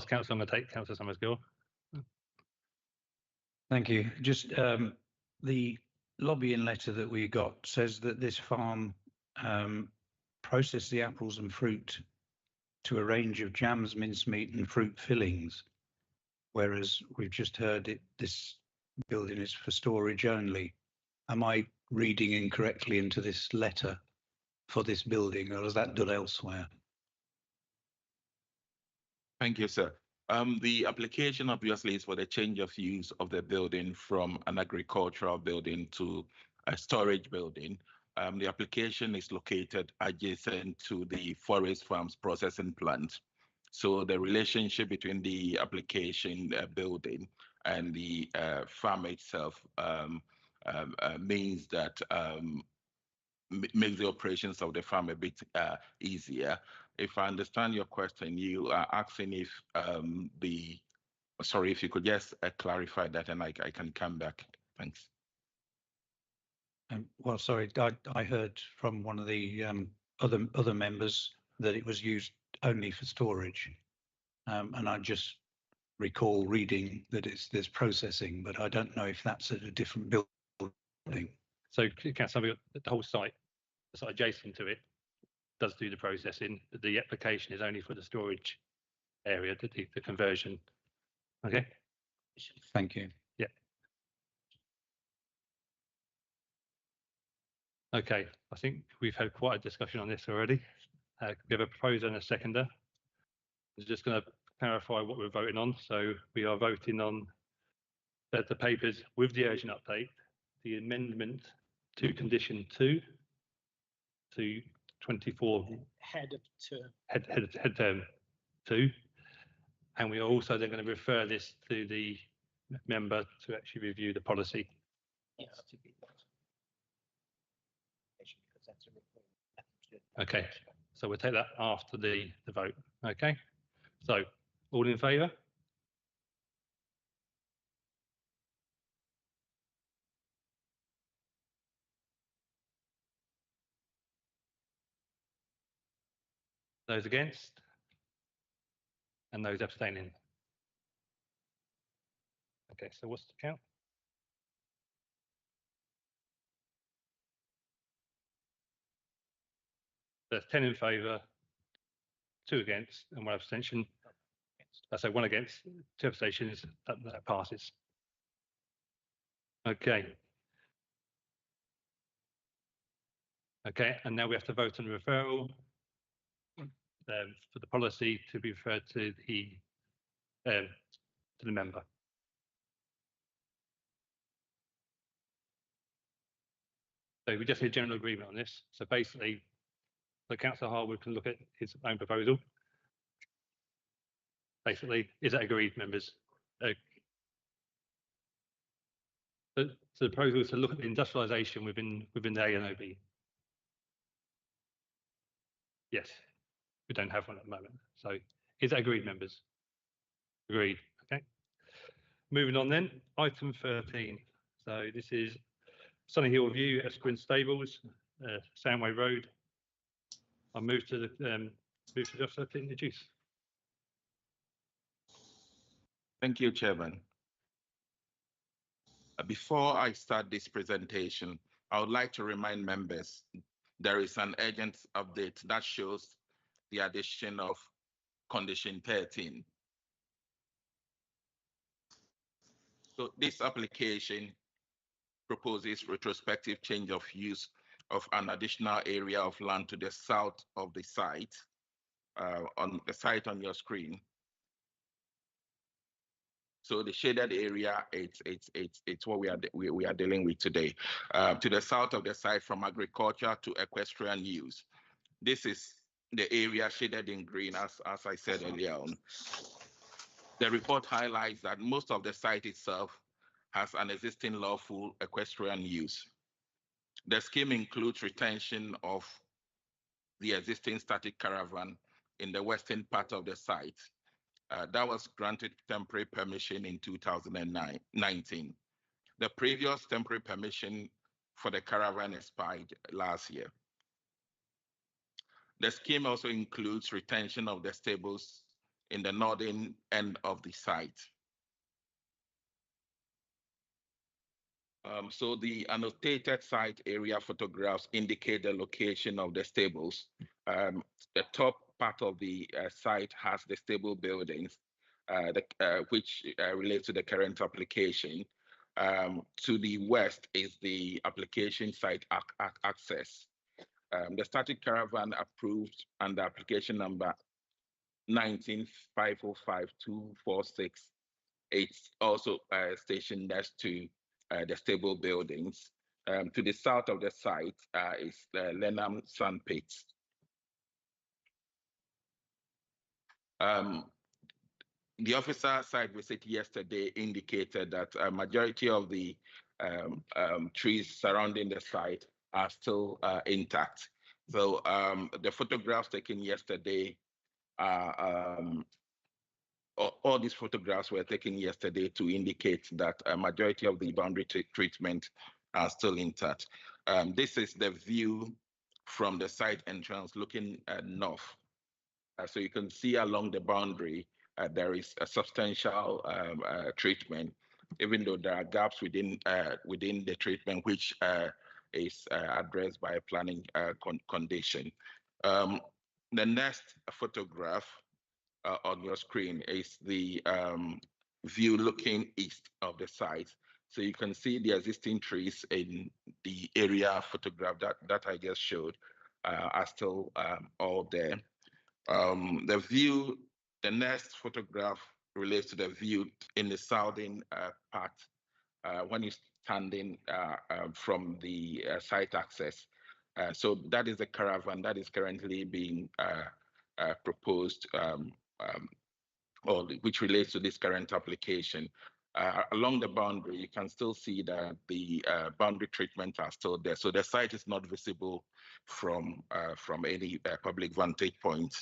council I'm going to take, Councillor Summersgill. Thank you. Just the lobbying letter that we got says that this farm processed the apples and fruit to a range of jams, mincemeat and fruit fillings, whereas we've just heard this building is for storage only. Am I reading incorrectly into this letter for this building, or is that done elsewhere? Thank you, sir. The application obviously is for the change of use of the building from an agricultural building to a storage building. The application is located adjacent to the Forest Farms processing plant. So the relationship between the application building and the farm itself means that makes the operations of the farm a bit easier. If I understand your question, you are asking if sorry, if you could just clarify that and I can come back. Thanks. Well, sorry, I heard from one of the other members that it was used only for storage. And I just recall reading that there's processing, but I don't know if that's at a different building. So Councillor, the whole site, the site adjacent to it, does do the processing. The application is only for the storage area, the conversion. Okay. Thank you. Yeah. Okay, I think we've had quite a discussion on this already. We have a proposer and a seconder. I'm just going to clarify what we're voting on. So we are voting on the papers with the urgent update, the amendment to condition 2 to 24 Head of term. head term 2, and we are also then going to refer this to the member to actually review the policy. Yes. Okay, so we'll take that after the vote. Okay, so all in favour? Those against? And those abstaining? Okay, so what's the count? There's 10 in favour, 2 against, and 1 abstention. So 1 against, 2 abstentions. That passes. Okay. Okay, and now we have to vote on the referral for the policy to be referred to the member. So we just need general agreement on this. So basically, the Councillor Harwood can look at his own proposal. Basically, is that agreed, members? So the proposal is to look at the industrialisation within the ANOB. Yes, we don't have one at the moment. So is that agreed, members? Agreed. Okay. Moving on then, item 13. So this is Sunny Hill View, Esquin Stables, Soundway Road. I'll move to the just to introduce. Thank you, Chairman. Before I start this presentation, I would like to remind members there is an urgent update that shows the addition of condition 13. So this application proposes retrospective change of use of an additional area of land to the south of the site, on the site on your screen. So the shaded area, it's what we are dealing with today. To the south of the site, from agriculture to equestrian use. This is the area shaded in green, as I said earlier on. The report highlights that most of the site itself has an existing lawful equestrian use. The scheme includes retention of the existing static caravan in the western part of the site. That was granted temporary permission in 2019. The previous temporary permission for the caravan expired last year. The scheme also includes retention of the stables in the northern end of the site. So the annotated site area photographs indicate the location of the stables. The top part of the site has the stable buildings, which relate to the current application. To the west is the application site access. The static caravan approved under application number 19505246. It's also stationed next to the stable buildings. To the south of the site is the Lenham Sandpits. The officer site visit yesterday indicated that a majority of the trees surrounding the site are still intact. So the photographs taken yesterday, all these photographs were taken yesterday to indicate that a majority of the boundary treatment are still intact. This is the view from the site entrance looking north. So you can see along the boundary, there is a substantial treatment, even though there are gaps within the treatment, which is addressed by a planning condition. The next photograph on your screen is the view looking east of the site. So you can see the existing trees in the area photograph that I just showed are still all there. The next photograph relates to the view in the southern part when you're standing from the site access. So that is the caravan that is currently being proposed, or which relates to this current application. Along the boundary, you can still see that the boundary treatment are still there. So the site is not visible from any public vantage point.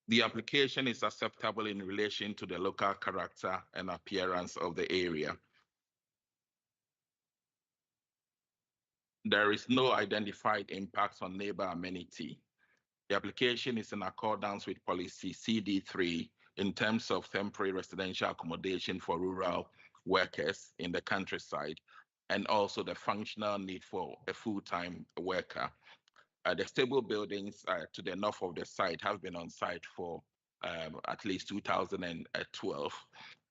The application is acceptable in relation to the local character and appearance of the area. There is no identified impacts on neighbor amenity. The application is in accordance with policy CD3 in terms of temporary residential accommodation for rural workers in the countryside, and also the functional need for a full-time worker. The stable buildings to the north of the site have been on site for at least 2012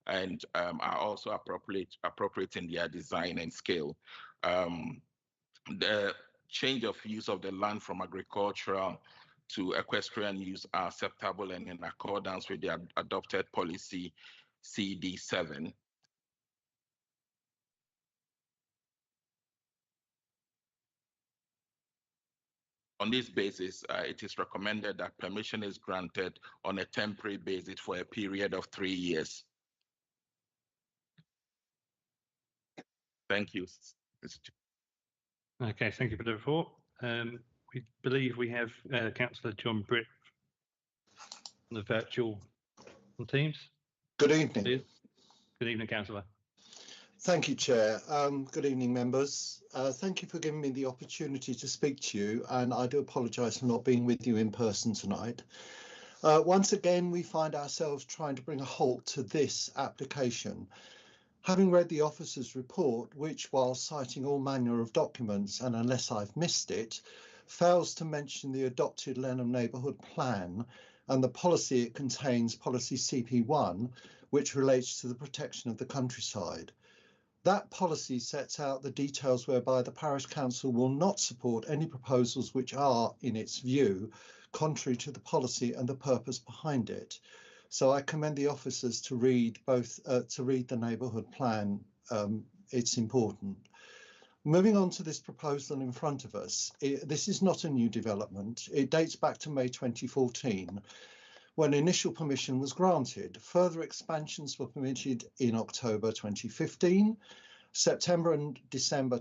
and are also appropriate in their design and scale. The change of use of the land from agricultural to equestrian use are acceptable and in accordance with the adopted policy CD7. On this basis, it is recommended that permission is granted on a temporary basis for a period of 3 years. Thank you. Okay, thank you for the report. We believe we have Councillor John Britt on the virtual on Teams. Good evening. Good evening, Councillor. Thank you, Chair. Good evening, members. Thank you for giving me the opportunity to speak to you, and I do apologise for not being with you in person tonight. Once again, we find ourselves trying to bring a halt to this application. Having read the officer's report, which, while citing all manner of documents, and unless I've missed it, fails to mention the adopted Lenham Neighbourhood Plan and the policy it contains, policy CP1, which relates to the protection of the countryside. That policy sets out the details whereby the Parish Council will not support any proposals which are, in its view, contrary to the policy and the purpose behind it. So I commend the officers to read the neighbourhood plan. It's important. Moving on to this proposal in front of us, this is not a new development. It dates back to May 2014, when initial permission was granted. Further expansions were permitted in October 2015, September and December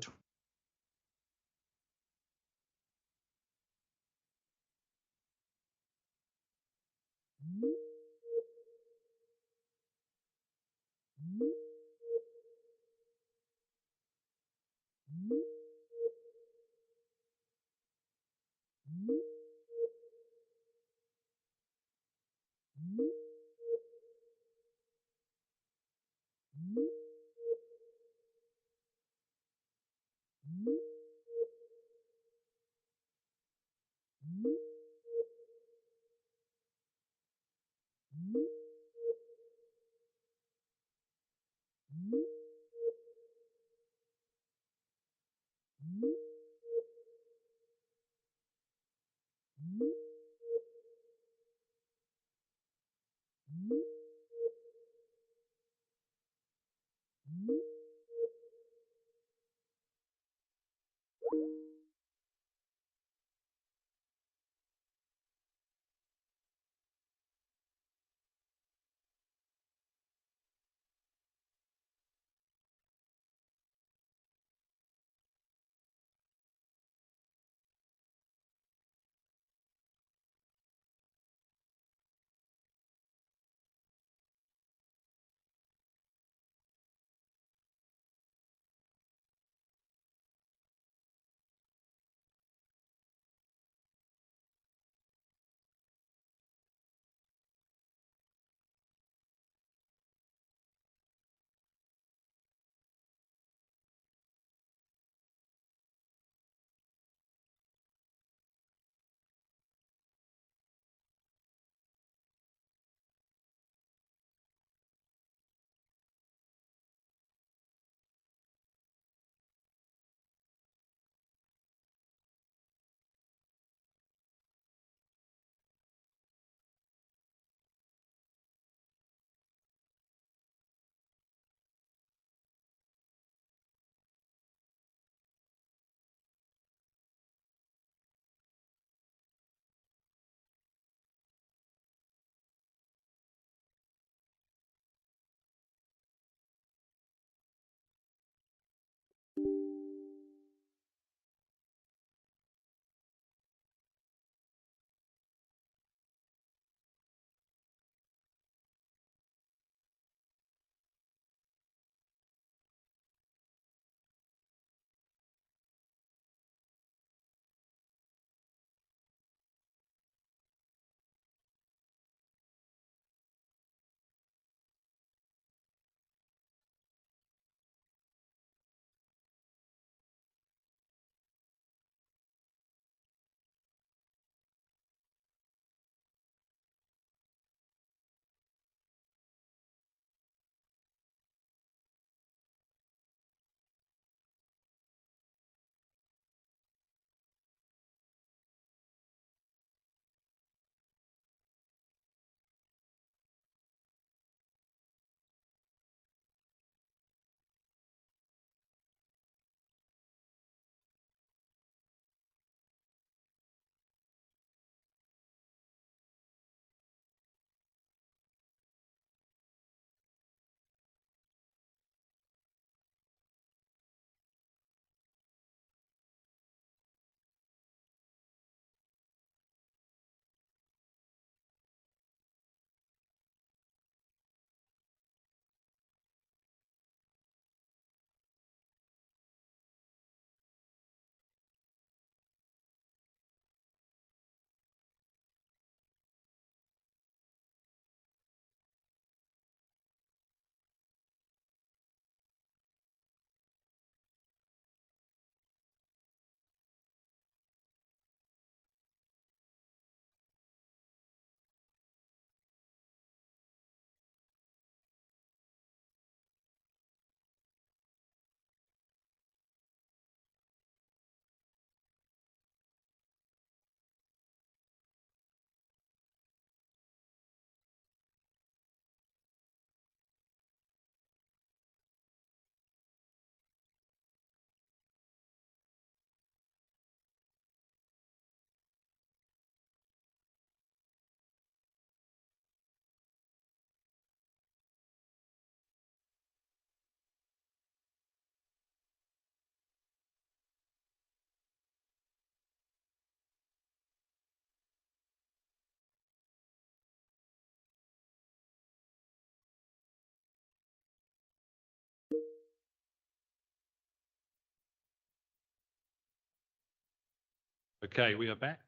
Okay, we are back.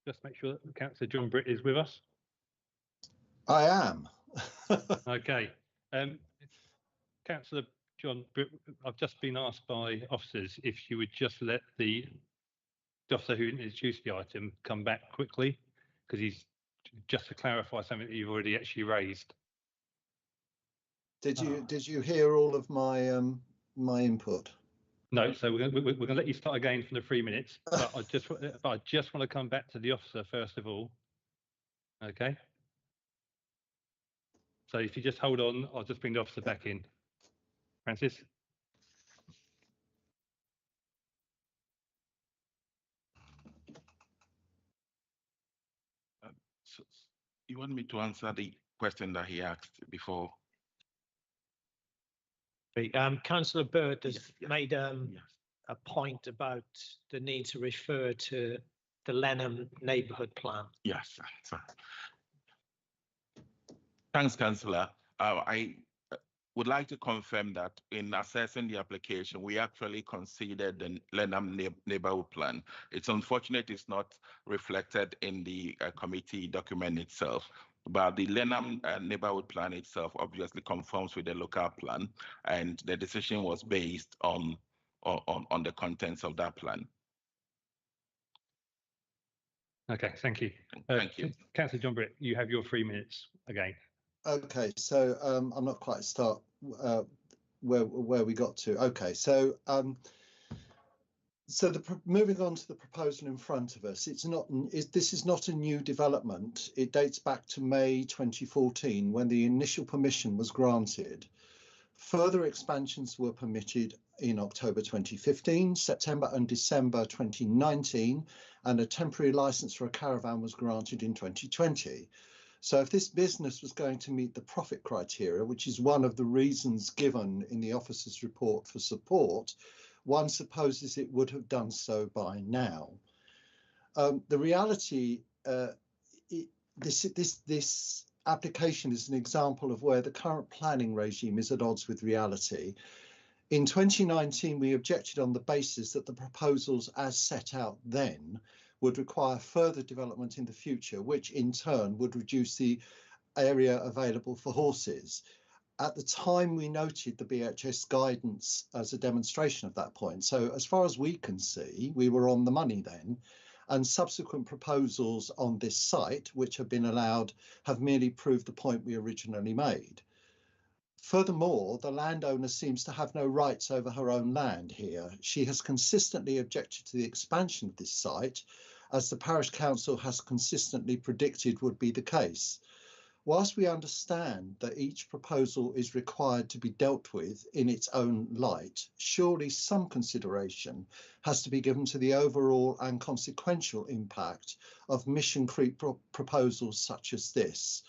Just make sure that Councillor John Britt is with us. I am. Okay. Councillor John Britt, I've just been asked by officers if you would just let the officer who introduced the item come back quickly, because he's just to clarify something that you've already actually raised. Did you hear all of my my input? No, so we're going to let you start again from the 3 minutes, but I just want to come back to the officer first of all. Okay. So if you just hold on, I'll just bring the officer back in. Francis. So you want me to answer the question that he asked before? Councillor Bird has made a point about the need to refer to the Lenham neighbourhood plan. Yes, sir. Thanks, Councillor. I would like to confirm that in assessing the application, we actually considered the Lenham neighbourhood plan. It's unfortunate it's not reflected in the committee document itself. But the Lenham neighbourhood plan itself obviously conforms with the local plan, and the decision was based on the contents of that plan. Okay, thank you. Thank you. Councillor John Britt, you have your 3 minutes again. Okay, so I'm not quite start where we got to. Okay, so moving on to the proposal in front of us, this is not a new development. It dates back to May 2014 when the initial permission was granted. Further expansions were permitted in October 2015, September and December 2019, and a temporary license for a caravan was granted in 2020. So if this business was going to meet the profit criteria, which is one of the reasons given in the officer's report for support, one supposes it would have done so by now. The reality, this application is an example of where the current planning regime is at odds with reality. In 2019, we objected on the basis that the proposals as set out then would require further development in the future, which in turn would reduce the area available for horses. At the time, we noted the BHS guidance as a demonstration of that point. So as far as we can see, we were on the money then, and subsequent proposals on this site, which have been allowed, have merely proved the point we originally made. Furthermore, the landowner seems to have no rights over her own land here. She has consistently objected to the expansion of this site, as the parish council has consistently predicted would be the case. Whilst we understand that each proposal is required to be dealt with in its own light, surely some consideration has to be given to the overall and consequential impact of mission creep proposals such as this.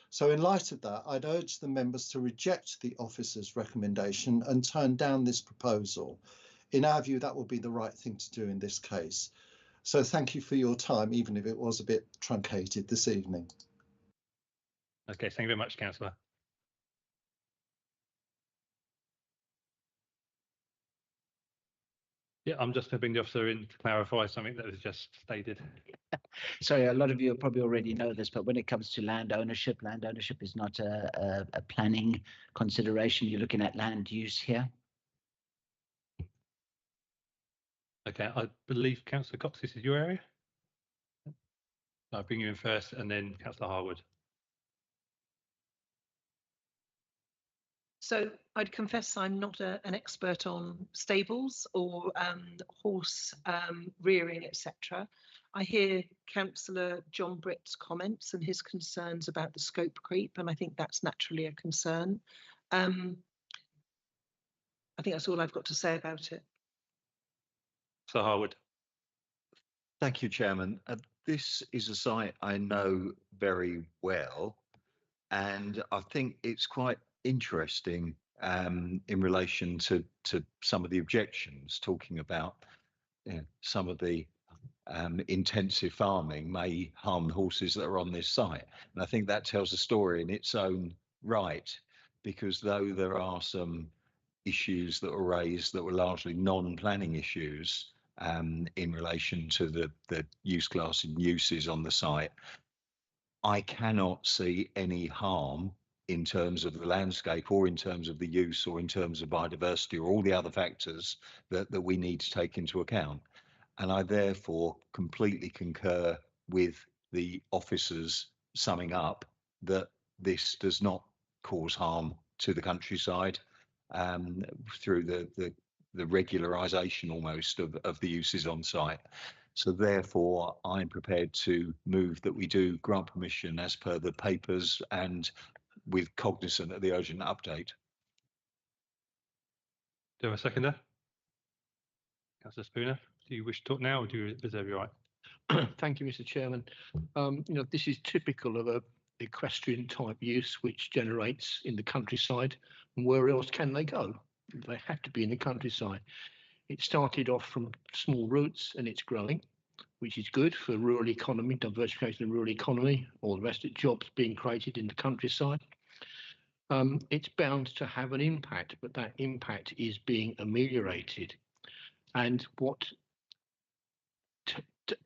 So in light of that, I'd urge the members to reject the officer's recommendation and turn down this proposal. In our view, that will be the right thing to do in this case. So thank you for your time, even if it was a bit truncated this evening. Okay, thank you very much, Councillor. Yeah, I'm just going to bring the officer in to clarify something that was just stated. Sorry, a lot of you probably already know this, but when it comes to land ownership is not a planning consideration. You're looking at land use here. Okay, I believe Councillor Cox, this is your area. I'll bring you in first and then Councillor Harwood. So I'd confess I'm not an expert on stables or horse rearing, etc. I hear Councillor John Britt's comments and his concerns about the scope creep, and I think that's naturally a concern. I think that's all I've got to say about it. So Harwood. Thank you, Chairman. This is a site I know very well, and I think it's quite interesting in relation to some of the objections, talking about some of the intensive farming may harm the horses that are on this site. And I think that tells a story in its own right, because though there are some issues that were raised that were largely non-planning issues, in relation to the use class and uses on the site. I cannot see any harm in terms of the landscape or in terms of the use or in terms of biodiversity or all the other factors that we need to take into account. And I therefore completely concur with the officers summing up that this does not cause harm to the countryside through the regularisation almost of the uses on site. So therefore, I'm prepared to move that we do grant permission as per the papers and with cognizant of the urgent update. Do I have a seconder? Councillor Spooner, do you wish to talk now or do you reserve your right? Thank you, Mr. Chairman. This is typical of a equestrian type use which generates in the countryside. And where else can they go? They have to be in the countryside. It started off from small roots and it's growing, which is good for rural economy, diversification of rural economy, all the rest of it, jobs being created in the countryside. It's bound to have an impact, but that impact is being ameliorated. And what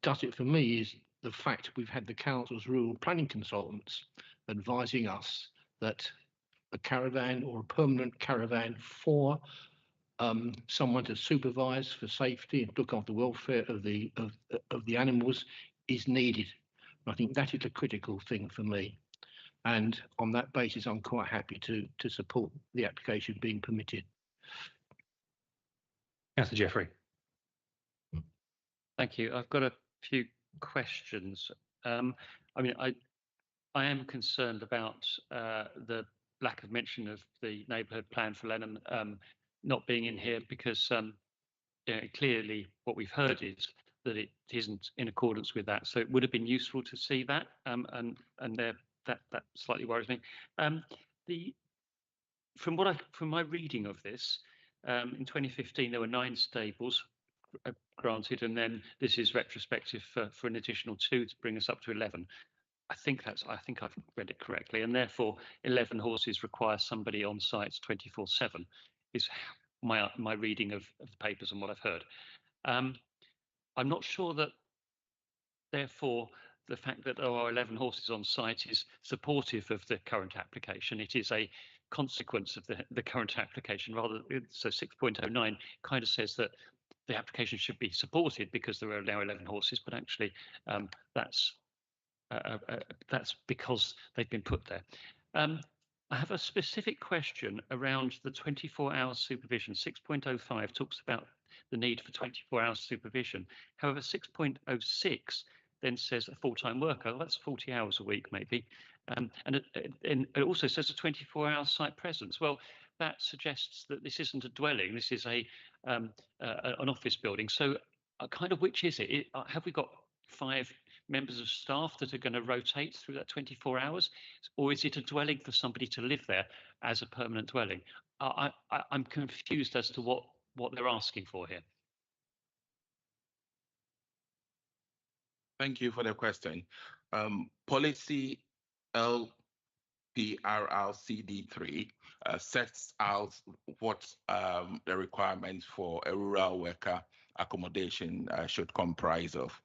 does it for me is the fact we've had the council's rural planning consultants advising us that a caravan or a permanent caravan for someone to supervise for safety and look after the welfare of the animals is needed. I think that is a critical thing for me. And on that basis, I'm quite happy to support the application being permitted. Councillor Jeffrey. Thank you. I've got a few questions. I am concerned about the lack of mention of the neighbourhood plan for Lenham not being in here because clearly what we've heard is that it isn't in accordance with that. So it would have been useful to see that, and that slightly worries me. From my reading of this, in 2015 there were 9 stables granted, and then this is retrospective for an additional 2 to bring us up to 11. I think I've read it correctly, and therefore 11 horses require somebody on site 24/7. Is my reading of the papers and what I've heard. I'm not sure that therefore the fact that there are 11 horses on site is supportive of the current application. It is a consequence of the current application rather. So 6.09 kind of says that the application should be supported because there are now 11 horses, but actually that's because they've been put there. I have a specific question around the 24-hour supervision. 6.05 talks about the need for 24-hour supervision. However, 6.06 then says a full-time worker. Well, that's 40 hours a week, maybe. And it also says a 24-hour site presence. Well, that suggests that this isn't a dwelling. This is an office building. So kind of which is it? Have we got 5 members of staff that are going to rotate through that 24 hours, or is it a dwelling for somebody to live there as a permanent dwelling? I'm confused as to what they're asking for here. Thank you for the question. Policy LPRRCD3 sets out what the requirements for a rural worker accommodation should comprise of.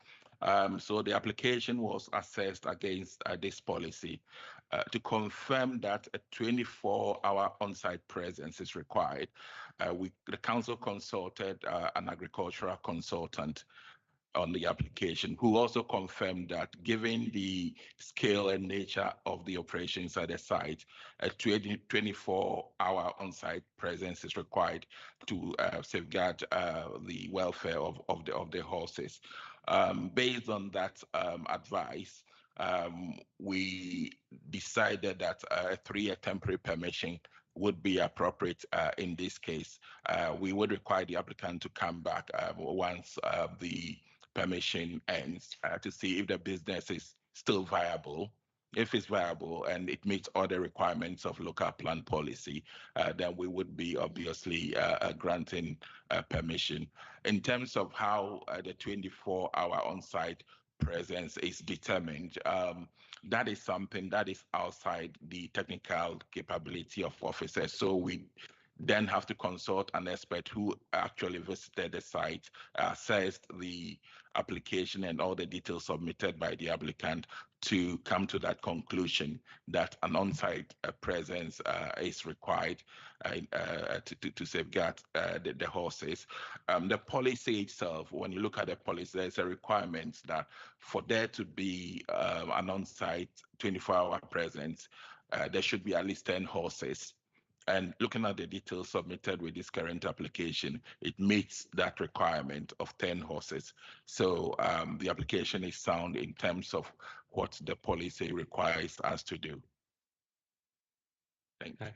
So the application was assessed against this policy to confirm that a 24-hour on-site presence is required. The council consulted an agricultural consultant on the application, who also confirmed that given the scale and nature of the operations at the site, a 24-hour on-site presence is required to safeguard the welfare of the horses. Based on that advice, we decided that a 3-year temporary permission would be appropriate in this case. We would require the applicant to come back once the permission ends to see if the business is still viable. If it's viable and it meets all the requirements of local plan policy, then we would be obviously granting permission. In terms of how the 24-hour on-site presence is determined, that is something that is outside the technical capability of officers. So we then have to consult an expert who actually visited the site, assessed the application and all the details submitted by the applicant to come to that conclusion that an on-site presence is required to safeguard the horses. The policy itself, when you look at the policy, there's a requirement that for there to be an on-site 24-hour presence, there should be at least 10 horses. And looking at the details submitted with this current application, it meets that requirement of 10 horses. So the application is sound in terms of what the policy requires us to do. Thank you.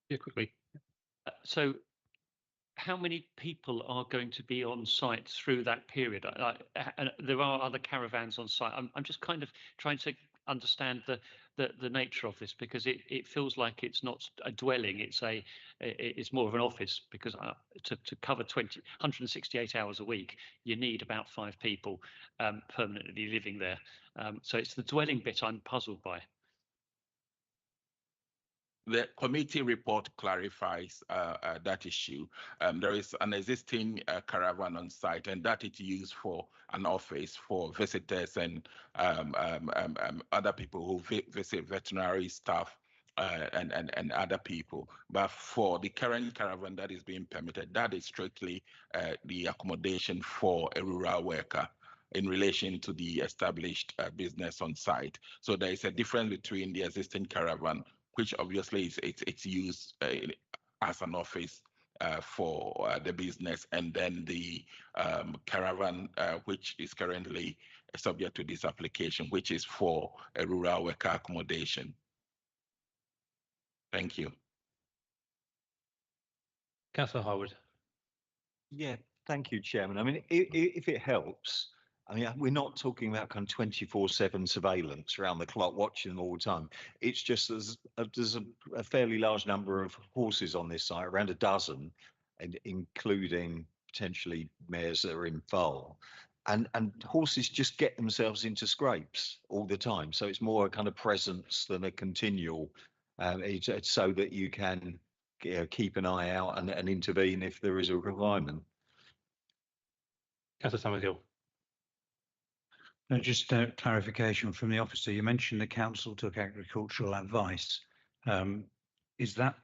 Yeah, quickly. So how many people are going to be on site through that period? And there are other caravans on site. I'm just kind of trying to understand the nature of this, because it feels like it's not a dwelling, it's more of an office, because to cover 168 hours a week, you need about 5 people permanently living there. So it's the dwelling bit I'm puzzled by. The committee report clarifies that issue. There is an existing caravan on site, and that is used for an office for visitors and other people who visit veterinary staff and other people. But for the current caravan that is being permitted, that is strictly the accommodation for a rural worker in relation to the established business on site. So there is a difference between the existing caravan, which obviously it's used as an office for the business, and then the caravan, which is currently subject to this application, which is for a rural worker accommodation. Thank you. Councillor Harwood. Yeah, thank you, Chairman. I mean, if it helps, I mean, we're not talking about kind of 24/7 surveillance around the clock, watching them all the time. It's just there's a fairly large number of horses on this site, around a dozen, and including potentially mares that are in foal. And horses just get themselves into scrapes all the time. So it's more a kind of presence than a continual, it's so that you can keep an eye out and intervene if there is a requirement. Councillor Summerhill. Just a clarification from the officer. You mentioned the council took agricultural advice. Is that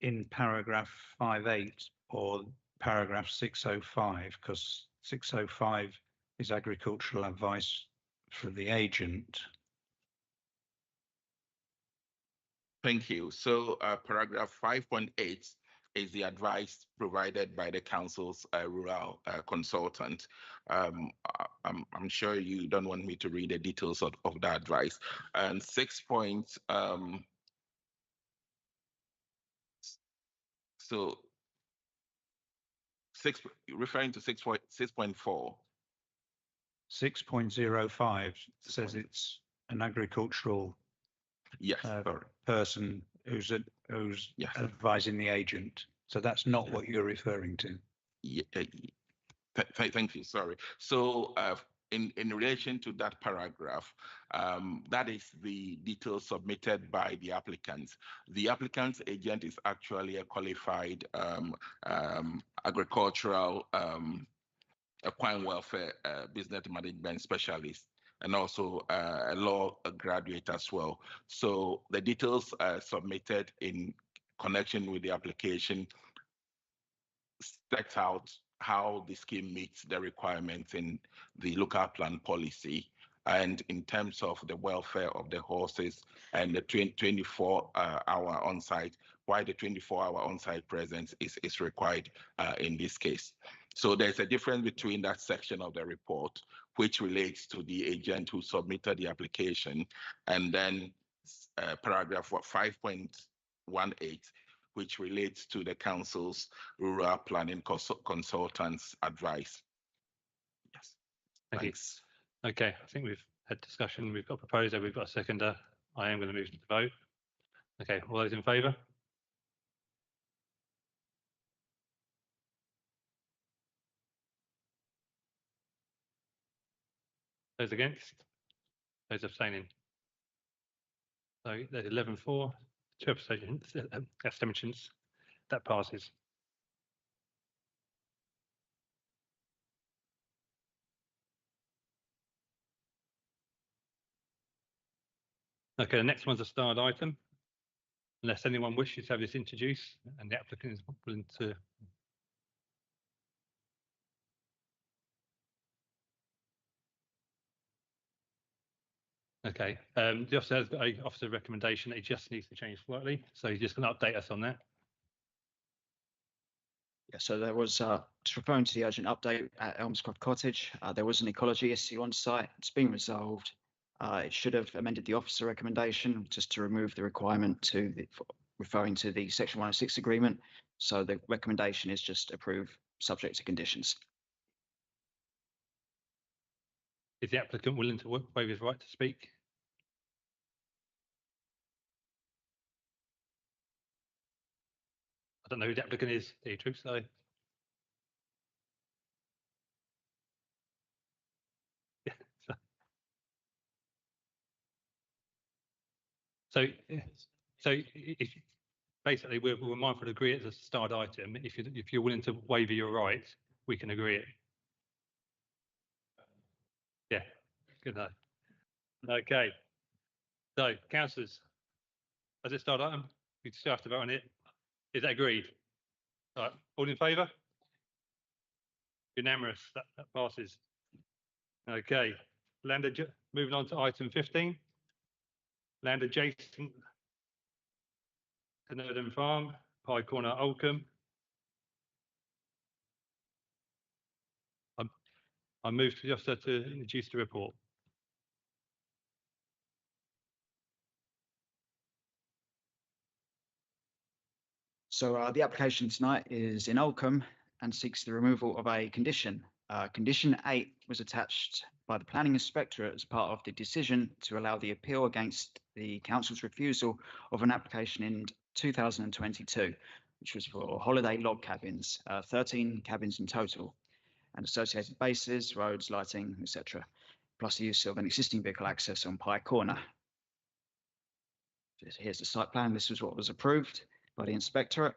in paragraph 5.8 or paragraph 605? Because 605 is agricultural advice for the agent. Thank you. So paragraph 5.8 is the advice provided by the council's rural consultant. I'm sure you don't want me to read the details of that advice. And 6 points, so referring to 6.4. 6.05 says it's an agricultural person who's advising the agent. So that's not what you're referring to. Yeah, thank you. Sorry. So in relation to that paragraph, that is the details submitted by the applicant. The applicant's agent is actually a qualified agricultural equine welfare business management specialist, and also a law graduate as well. So the details submitted in connection with the application set out how the scheme meets the requirements in the local plan policy, and in terms of the welfare of the horses and the 24-hour on-site, why the 24-hour on-site presence is required in this case. So there's a difference between that section of the report, which relates to the agent who submitted the application, and then paragraph 5.18, which relates to the council's rural planning consultant's advice. Yes. Thanks. Okay, I think we've had discussion. We've got a proposer, we've got a seconder. I am going to move to the vote. Okay, all those in favour? Those against? Those abstaining? So there's 11 for, abstentions. That passes. Okay, the next one's a starred item. Unless anyone wishes to have this introduced and the applicant is willing to. Okay, the officer has got an officer recommendation. It just needs to change slightly. So he's just going to update us on that. Yeah, so there was, just referring to the urgent update at Elmscroft Cottage, there was an ecology issue on site. It's been resolved. It should have amended the officer recommendation just to remove the requirement to referring to the Section 106 agreement. So the recommendation is just approve subject to conditions. Is the applicant willing to waive his right to speak? I don't know who the applicant is, Deirdre, so. So if basically we're mindful to agree it's a starred item. If you're willing to waiver your right, we can agree it. Yeah, good enough. Okay. So, councillors, as a starred item, we still have to vote on it. Is that agreed? All right, all in favour? Unanimous, that passes. Okay, moving on to item 15. Land adjacent to Nerdon Farm, Pye Corner, Oldcombe. I move to the officer to introduce the report. So the application tonight is in Oldcombe and seeks the removal of a condition. Condition 8 was attached by the Planning Inspectorate as part of the decision to allow the appeal against the council's refusal of an application in 2022, which was for holiday log cabins, 13 cabins in total, and associated bases, roads, lighting, etc., plus the use of an existing vehicle access on Pye Corner. Here's the site plan. This was what was approved by the Inspectorate.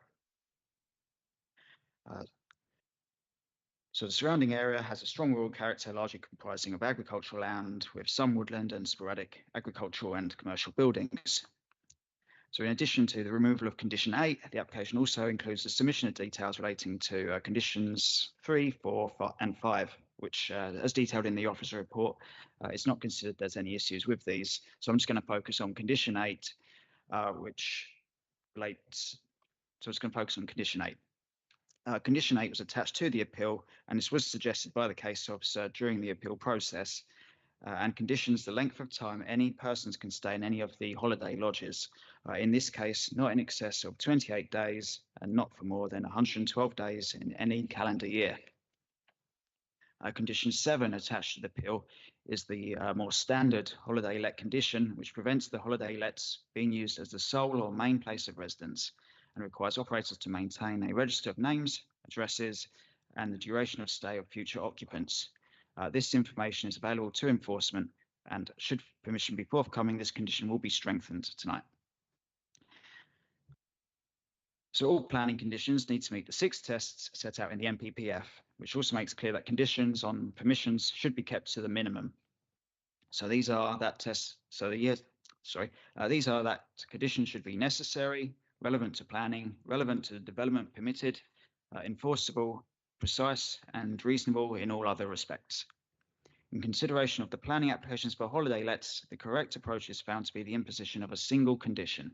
So the surrounding area has a strong rural character, largely comprising of agricultural land with some woodland and sporadic agricultural and commercial buildings. So in addition to the removal of condition 8, the application also includes the submission of details relating to conditions 3, 4, and 5, which, as detailed in the officer report, it's not considered there's any issues with these. So I'm just going to focus on condition 8, which relates, so it's going to focus on condition 8. Condition 8 was attached to the appeal, and this was suggested by the case officer during the appeal process, and conditions the length of time any persons can stay in any of the holiday lodges. In this case, not in excess of 28 days and not for more than 112 days in any calendar year. Condition 7 attached to the appeal is the more standard holiday let condition, which prevents the holiday lets being used as the sole or main place of residence, and requires operators to maintain a register of names, addresses, and the duration of stay of future occupants. This information is available to enforcement, and should permission be forthcoming, this condition will be strengthened tonight. So all planning conditions need to meet the 6 tests set out in the NPPF, which also makes clear that conditions on permissions should be kept to the minimum. So these are that tests. So these are that conditions should be necessary, relevant to planning, relevant to the development permitted, enforceable, precise, and reasonable in all other respects. In consideration of the planning applications for holiday lets, the correct approach is found to be the imposition of a single condition,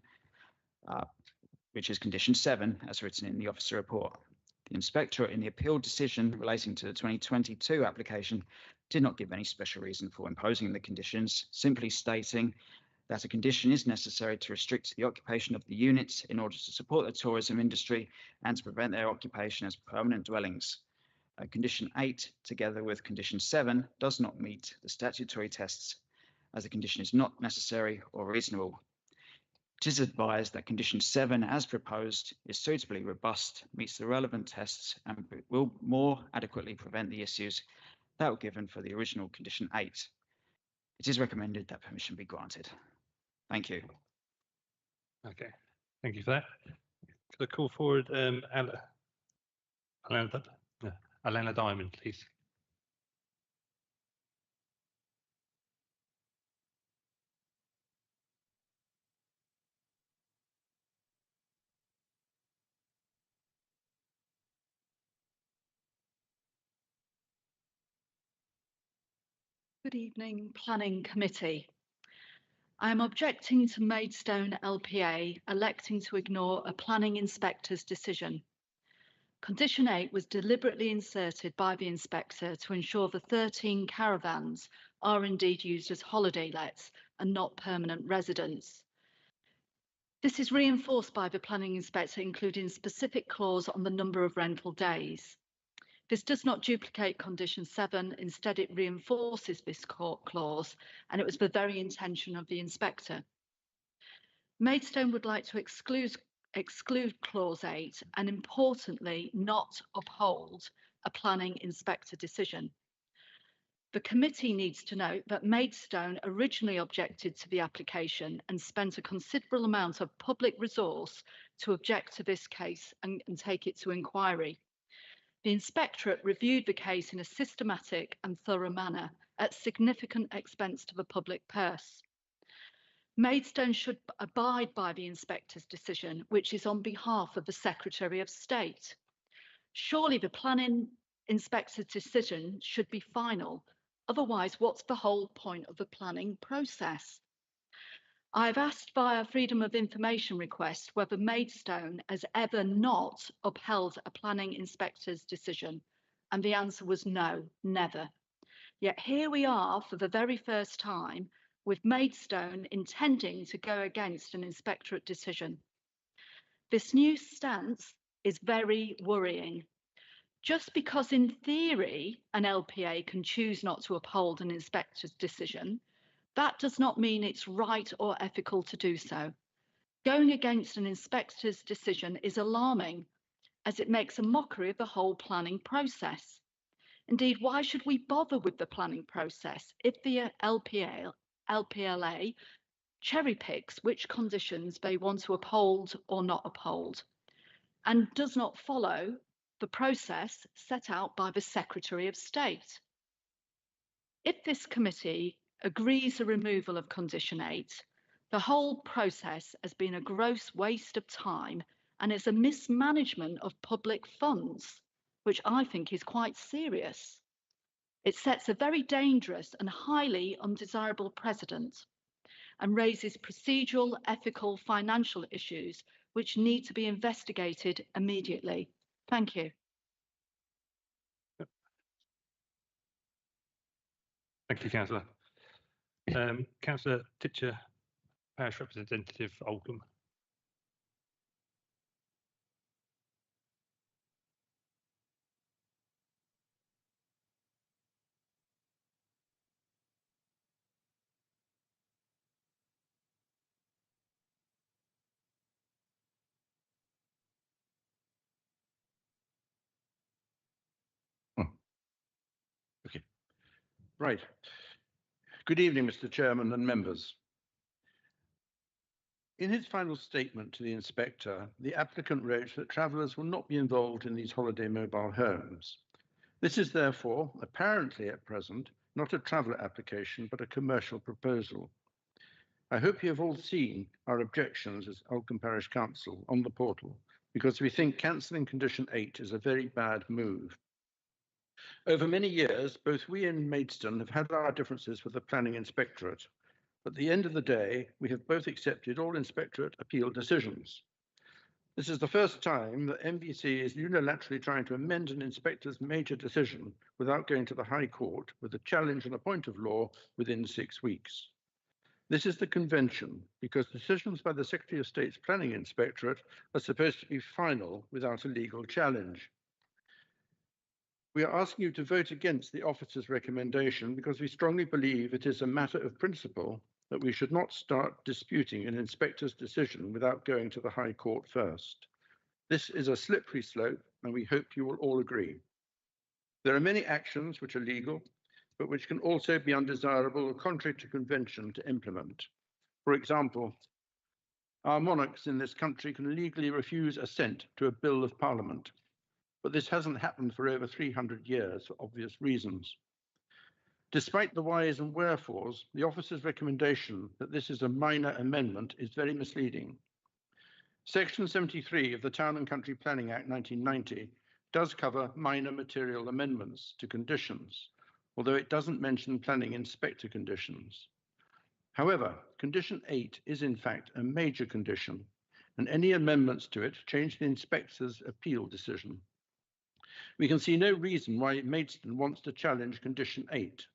which is condition 7, as written in the officer report. The Inspectorate in the appeal decision relating to the 2022 application did not give any special reason for imposing the conditions, simply stating that a condition is necessary to restrict the occupation of the units in order to support the tourism industry and to prevent their occupation as permanent dwellings. Condition 8, together with condition 7, does not meet the statutory tests, as the condition is not necessary or reasonable. It is advised that condition 7, as proposed, is suitably robust, meets the relevant tests, and will more adequately prevent the issues that were given for the original condition 8. It is recommended that permission be granted. Thank you. Okay, Thank you for that. Could I call forward Alana Diamond, please? Good evening, Planning Committee. I am objecting to Maidstone LPA electing to ignore a planning inspector's decision. Condition 8 was deliberately inserted by the inspector to ensure the 13 caravans are indeed used as holiday lets and not permanent residents. This is reinforced by the planning inspector including a specific clause on the number of rental days. This does not duplicate condition 7, instead it reinforces this clause, and it was the very intention of the inspector. Maidstone would like to exclude clause 8 and importantly not uphold a planning inspector decision. The committee needs to note that Maidstone originally objected to the application and spent a considerable amount of public resource to object to this case and take it to inquiry. The inspectorate reviewed the case in a systematic and thorough manner at significant expense to the public purse. Maidstone should abide by the inspector's decision, which is on behalf of the Secretary of State. Surely the planning inspector's decision should be final. Otherwise, what's the whole point of the planning process? I've asked via Freedom of Information request whether Maidstone has ever not upheld a planning inspector's decision, and the answer was no, never. Yet here we are for the very first time with Maidstone intending to go against an inspectorate decision. This new stance is very worrying. Just because in theory an LPA can choose not to uphold an inspector's decision, that does not mean it's right or ethical to do so. Going against an inspector's decision is alarming, as it makes a mockery of the whole planning process. Indeed, why should we bother with the planning process if the LPLA cherry picks which conditions they want to uphold or not uphold, and does not follow the process set out by the Secretary of State? If this committee agrees the removal of condition 8, the whole process has been a gross waste of time and is a mismanagement of public funds, which I think is quite serious. It sets a very dangerous and highly undesirable precedent and raises procedural, ethical, financial issues which need to be investigated immediately. Thank you. Thank you, Councillor. Councillor Titcher, Parish Representative Oldham. Okay. Right. Good evening, Mr. Chairman and members. In his final statement to the inspector, the applicant wrote that travellers will not be involved in these holiday mobile homes. This is therefore, apparently at present, not a traveller application, but a commercial proposal. I hope you have all seen our objections as Oldham Parish Council on the portal, because we think cancelling condition 8 is a very bad move. Over many years, both we and Maidstone have had our differences with the planning inspectorate. At the end of the day, we have both accepted all inspectorate appeal decisions. This is the first time that MBC is unilaterally trying to amend an inspector's major decision without going to the High Court with a challenge and a point of law within 6 weeks. This is the convention because decisions by the Secretary of State's planning inspectorate are supposed to be final without a legal challenge. We are asking you to vote against the officer's recommendation because we strongly believe it is a matter of principle that we should not start disputing an inspector's decision without going to the High Court first. This is a slippery slope, and we hope you will all agree. There are many actions which are legal, but which can also be undesirable or contrary to convention to implement. For example, Our monarchs in this country can legally refuse assent to a bill of parliament, but this hasn't happened for over 300 years for obvious reasons. Despite the whys and wherefores, the officer's recommendation that this is a minor amendment is very misleading. Section 73 of the Town and Country Planning Act 1990 does cover minor material amendments to conditions, although it doesn't mention planning inspector conditions. However, condition 8 is in fact a major condition, and any amendments to it change the inspector's appeal decision. We can see no reason why Maidstone wants to challenge condition 8.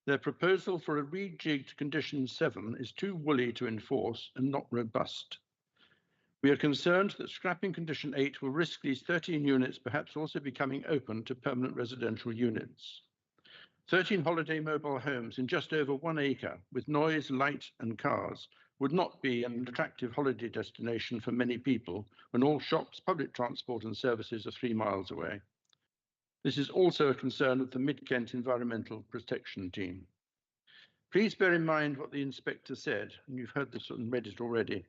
Their proposal for a rejigged condition 7 is too woolly to enforce and not robust. We are concerned that scrapping condition 8 will risk these 13 units perhaps also becoming open to permanent residential units. 13 holiday mobile homes in just over 1 acre with noise, light and cars would not be an attractive holiday destination for many people when all shops, public transport and services are 3 miles away. This is also a concern of the Mid-Kent Environmental Protection Team. Please bear in mind what the inspector said, and you've heard this and read it already.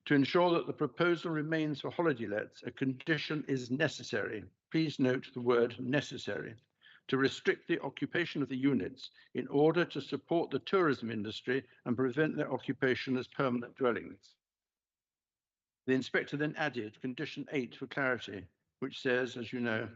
To ensure that the proposal remains for holiday lets, a condition is necessary. Please note the word necessary, to restrict the occupation of the units in order to support the tourism industry and prevent their occupation as permanent dwellings. The inspector then added condition 8 for clarity, which says, as you know,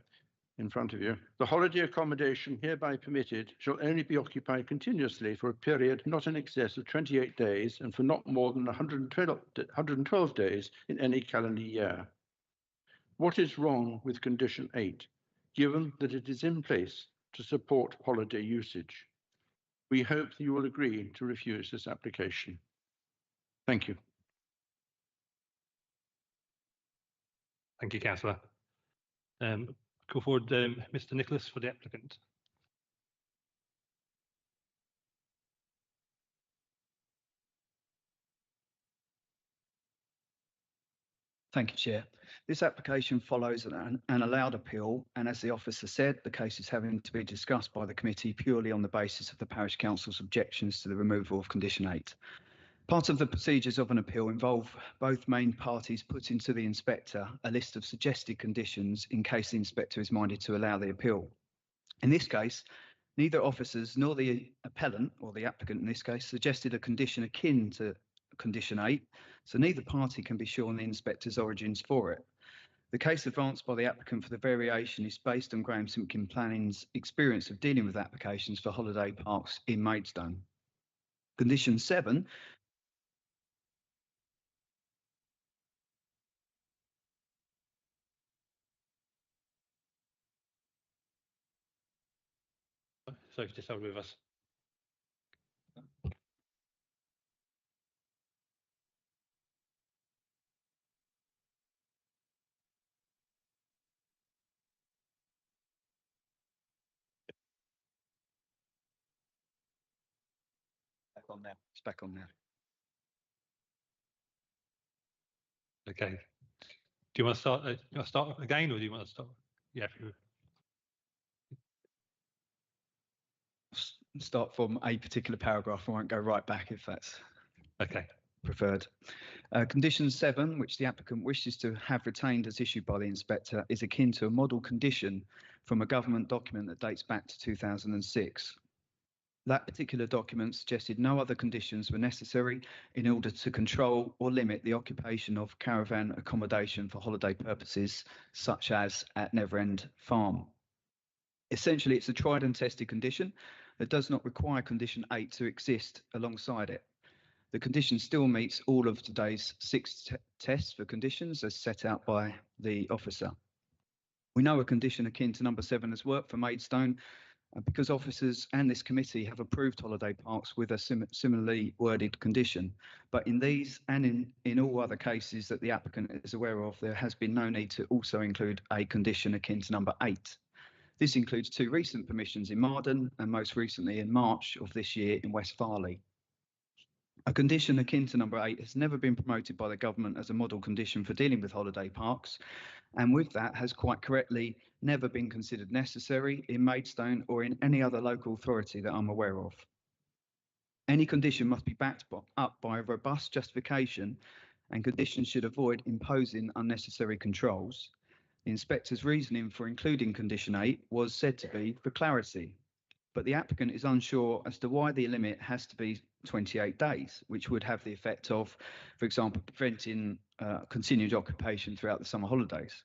in front of you, the holiday accommodation hereby permitted shall only be occupied continuously for a period not in excess of 28 days and for not more than 112 days in any calendar year. What is wrong with condition 8, given that it is in place to support holiday usage? We hope that you will agree to refuse this application. Thank you. Thank you, Councillor. Go forward, Mr. Nicholas for the applicant. Thank you, Chair. This application follows an allowed appeal, and as the officer said, the case is having to be discussed by the committee purely on the basis of the Parish Council's objections to the removal of condition 8. Part of the procedures of an appeal involve both main parties putting to the inspector a list of suggested conditions in case the inspector is minded to allow the appeal. In this case, neither officers nor the appellant, or the applicant in this case, suggested a condition akin to condition 8, so neither party can be sure on the inspector's origins for it. The case advanced by the applicant for the variation is based on Graham Simpkin Planning's experience of dealing with applications for holiday parks in Maidstone. Condition 7 So just hold with us. back on there. It's back on there. Okay. Do you want to start again, or do you want to start? Yeah. Start from a particular paragraph. I won't go right back if that's okay. Preferred. Condition 7, which the applicant wishes to have retained as issued by the inspector, is akin to a model condition from a government document that dates back to 2006. That particular document suggested no other conditions were necessary in order to control or limit the occupation of caravan accommodation for holiday purposes, such as at Neverend Farm. Essentially, it's a tried and tested condition that does not require condition 8 to exist alongside it. The condition still meets all of today's 6 tests for conditions as set out by the officer. We know a condition akin to number 7 has worked for Maidstone because officers and this committee have approved holiday parks with a similarly worded condition. But in these and in all other cases that the applicant is aware of, there has been no need to also include a condition akin to number 8. This includes 2 recent permissions in Marden and most recently in March of this year in West Farleigh. A condition akin to number 8 has never been promoted by the government as a model condition for dealing with holiday parks, and with that has quite correctly never been considered necessary in Maidstone or in any other local authority that I'm aware of. Any condition must be backed up by a robust justification and conditions should avoid imposing unnecessary controls. The inspector's reasoning for including condition 8 was said to be for clarity, but the applicant is unsure as to why the limit has to be 28 days, which would have the effect of, for example, preventing continued occupation throughout the summer holidays.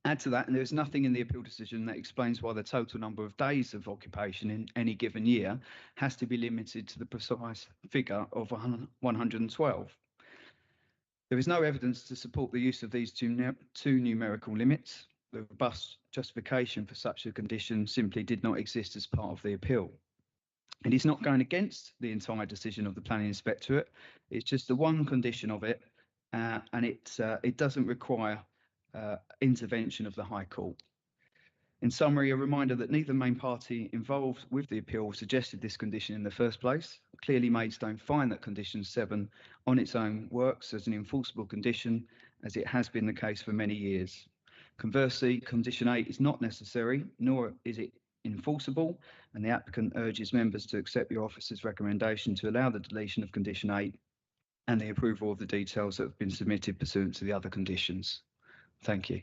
Add to that, and there's nothing in the appeal decision that explains why the total number of days of occupation in any given year has to be limited to the precise figure of 112. There is no evidence to support the use of these two numerical limits. The robust justification for such a condition simply did not exist as part of the appeal. It is not going against the entire decision of the Planning Inspectorate. It's just the one condition of it, and it doesn't require intervention of the High Court. In summary, a reminder that neither main party involved with the appeal suggested this condition in the first place. Clearly, Maidstone find that condition 7 on its own works as an enforceable condition, as it has been the case for many years. Conversely, condition 8 is not necessary, nor is it enforceable, and the applicant urges members to accept your officer's recommendation to allow the deletion of condition 8 and the approval of the details that have been submitted pursuant to the other conditions. Thank you.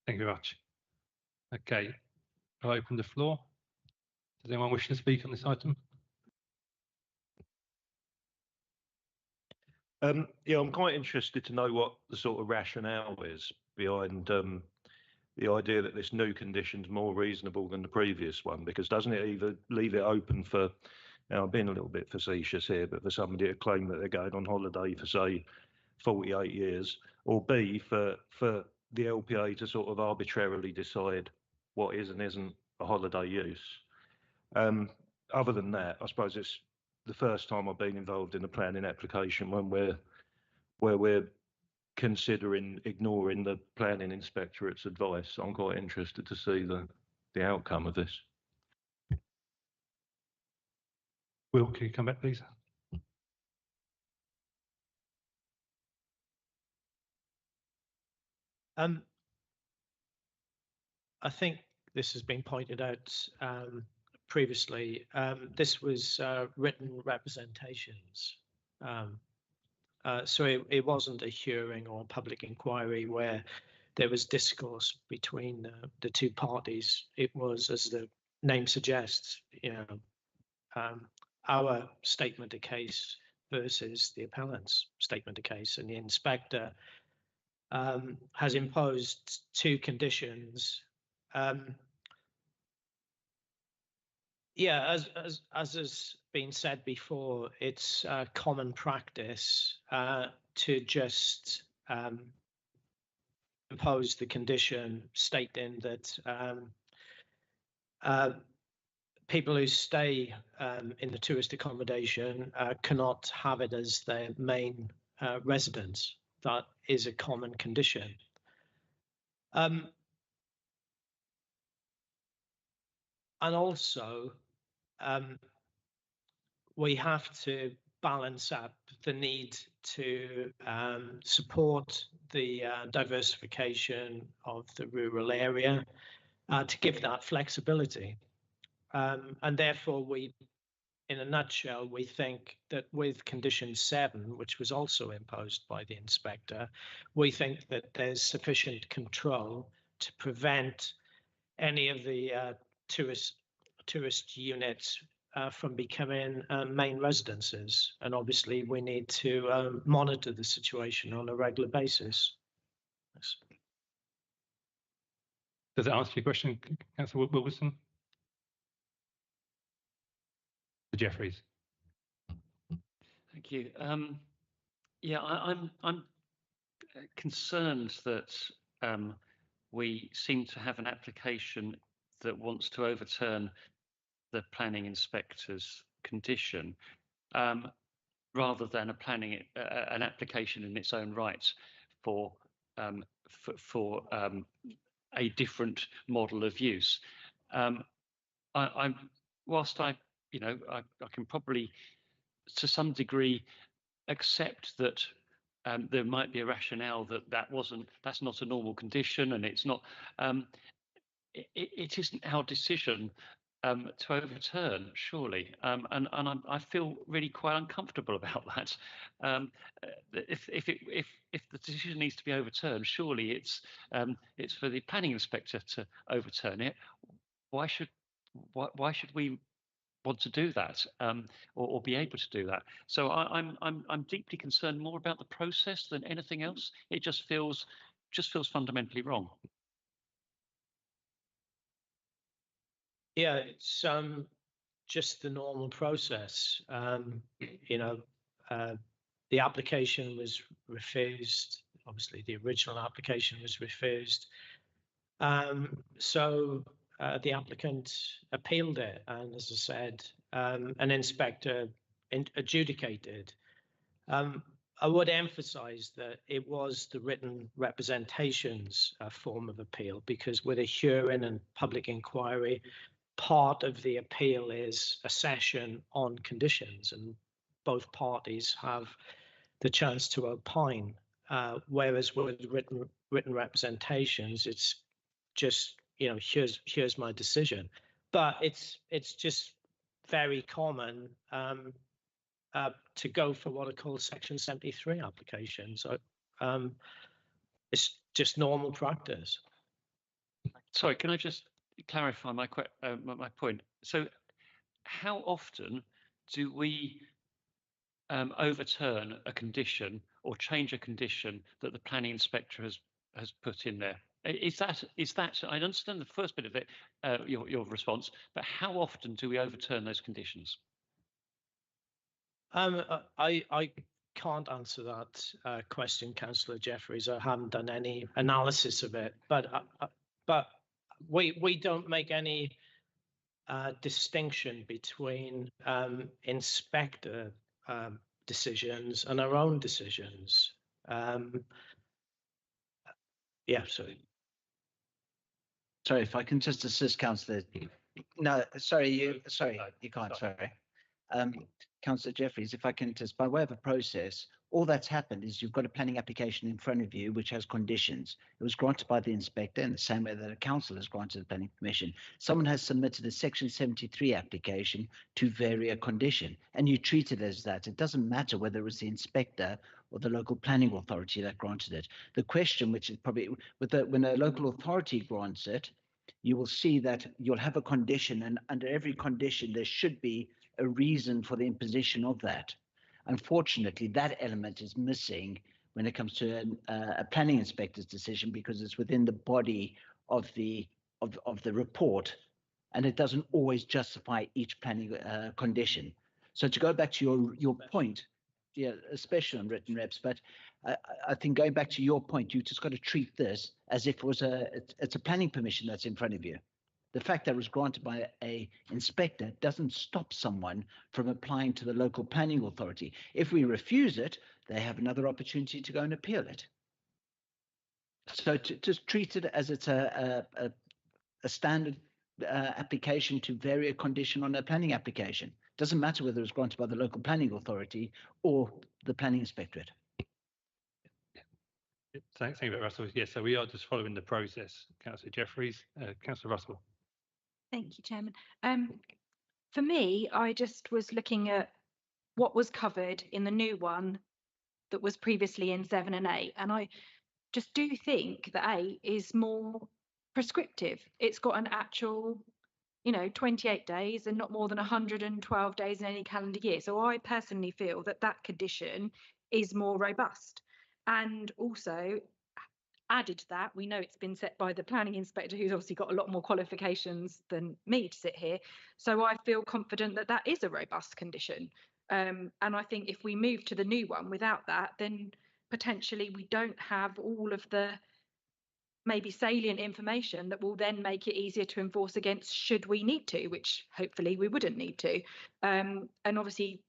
Thank you very much. Okay, I'll open the floor. Does anyone wish to speak on this item? Yeah, I'm quite interested to know what the sort of rationale is behind the idea that this new condition is more reasonable than the previous one, because doesn't it either leave it open for, now I'm being a little bit facetious here, but for somebody to claim that they're going on holiday for, say, 48 years, or B, for the LPA to sort of arbitrarily decide what is and isn't a holiday use. Other than that, I suppose it's the first time I've been involved in a planning application where we're considering ignoring the Planning Inspectorate's advice. So I'm quite interested to see the outcome of this. Will, can you come back, please? I think this has been pointed out previously. This was written representations. So it wasn't a hearing or public inquiry where there was discourse between the two parties. It was, as the name suggests, our statement of case versus the appellant's statement of case, and the inspector has imposed two conditions. Yeah, as has been said before, it's common practice to just impose the condition stating that people who stay in the tourist accommodation cannot have it as their main residence. That is a common condition. And also, we have to balance up the need to support the diversification of the rural area to give that flexibility. And therefore, in a nutshell, we think that with condition 7, which was also imposed by the inspector, we think that there's sufficient control to prevent any of the tourist units from becoming main residences. And obviously, we need to monitor the situation on a regular basis. Thanks. Does that answer your question, Councillor Wilson? Jeffries. Thank you. Yeah, I'm concerned that we seem to have an application that wants to overturn the planning inspector's condition rather than an application in its own right for a different model of use. Whilst I can probably, to some degree, accept that there might be a rationale that's not a normal condition, and it's not. It isn't our decision to overturn, surely. I feel really quite uncomfortable about that. If the decision needs to be overturned, surely it's for the planning inspector to overturn it. Why should we want to do that, or be able to do that? So I'm deeply concerned more about the process than anything else. It just feels fundamentally wrong. Yeah, it's just the normal process. You know, the application was refused. Obviously, the original application was refused. So the applicant appealed it, and as I said, an inspector adjudicated. I would emphasize that it was the written representations form of appeal, because with a hearing and public inquiry, part of the appeal is a session on conditions, and both parties have the chance to opine. Whereas with written representations, it's just, you know, here's my decision. But it's just very common to go for what are called Section 73 applications. It's just normal practice. Sorry, can I just clarify my point? So, how often do we overturn a condition or change a condition that the planning inspector has put in there? Is that I understand the first bit of it, your response, but how often do we overturn those conditions? I can't answer that question, Councillor Jeffries. I haven't done any analysis of it, but we don't make any distinction between inspector decisions and our own decisions. Yeah, sorry. Sorry, if I can just assist, Councillor. No, sorry, you can't. Sorry, Councillor Jeffries, if I can just, by way of a process, all that's happened is you've got a planning application in front of you which has conditions. It was granted by the inspector in the same way that a council has granted the planning permission. Someone has submitted a Section 73 application to vary a condition, and you treat it as that. It doesn't matter whether it was the inspector or the local planning authority that granted it. The question, which is probably when a local authority grants it, you will see that you'll have a condition, and under every condition there should be a reason for the imposition of that. Unfortunately, that element is missing when it comes to a planning inspector's decision, because it's within the body of the report, and it doesn't always justify each planning condition. So to go back to your point, yeah, especially on written reps, but I think going back to your point, you just got to treat this as if it was it's a planning permission that's in front of you. The fact that it was granted by a inspector doesn't stop someone from applying to the local planning authority. If we refuse it, they have another opportunity to go and appeal it. So to just treat it as it's a standard application to vary a condition on a planning application. Doesn't matter whether it's granted by the local planning authority or the planning inspectorate. Thank you, Russell. Yes, so we are just following the process. Councillor Jeffries, Councillor Russell. Thank you, Chairman. For me, I just was looking at what was covered in the new one that was previously in 7 and 8, and I just do think that 8 is more prescriptive. It's got an actual, 28 days and not more than 112 days in any calendar year. So I personally feel that that condition is more robust. And also, added to that, we know it's been set by the planning inspector, who's obviously got a lot more qualifications than me to sit here. So I feel confident that that is a robust condition. And I think if we move to the new one without that, then potentially we don't have all of the maybe salient information that will then make it easier to enforce against should we need to, which hopefully we wouldn't need to. And obviously,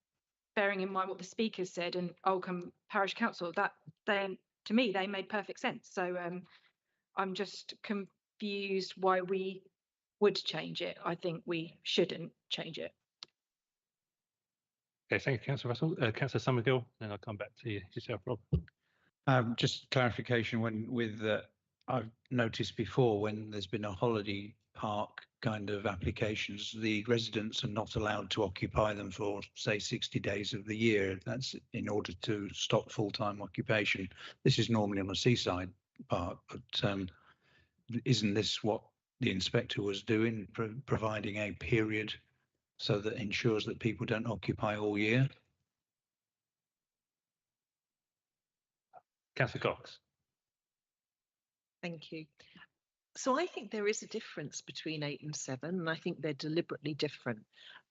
bearing in mind what the speakers said and Oldcombe Parish Council, that then to me they made perfect sense. So I'm just confused why we would change it. I think we shouldn't change it. Okay, thank you, Councillor Russell. Councillor Somerville, then I'll come back to you yourself, Rob. Just clarification with I've noticed before when there's been a holiday park kind of applications, the residents are not allowed to occupy them for, say, 60 days of the year. That's in order to stop full-time occupation. This is normally on a seaside park, but isn't this what the inspector was doing, providing a period so that ensures that people don't occupy all year? Councillor Cox. Thank you. So I think there is a difference between 8 and 7, and I think they're deliberately different.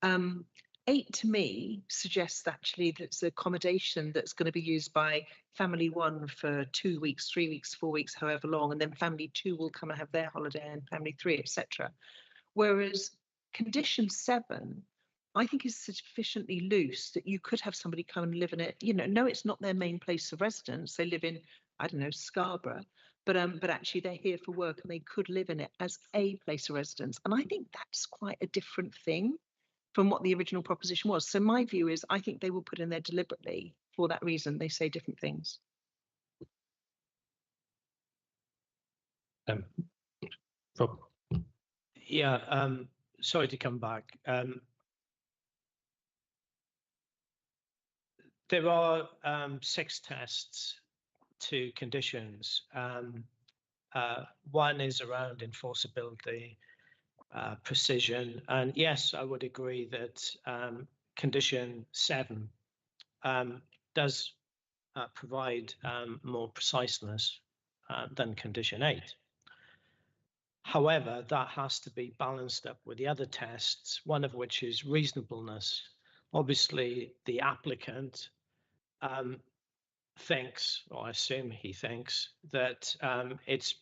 8 to me suggests actually that it's accommodation that's going to be used by family 1 for 2 weeks, 3 weeks, 4 weeks, however long, and then family 2 will come and have their holiday, and family 3, etc. Whereas condition 7, I think, is sufficiently loose that you could have somebody come and live in it. You know, no, it's not their main place of residence. They live in, I don't know, Scarborough, but actually they're here for work and they could live in it as a place of residence. And I think that's quite a different thing from what the original proposition was. So my view is I think they will put in there deliberately for that reason. They say different things. Rob. Yeah, sorry to come back. There are 6 tests to conditions. One is around enforceability, precision, and yes, I would agree that condition 7 does provide more preciseness than condition 8. However, that has to be balanced up with the other tests, one of which is reasonableness. Obviously, the applicant thinks, or I assume he thinks, that it's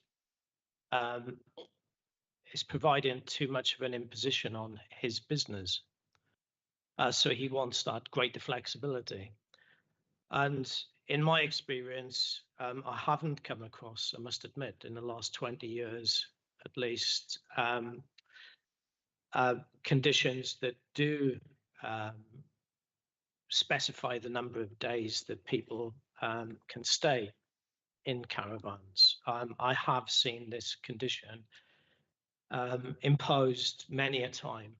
providing too much of an imposition on his business. So he wants that greater flexibility. And in my experience, I haven't come across, I must admit, in the last 20 years at least, conditions that do specify the number of days that people can stay in caravans. I have seen this condition imposed many a time,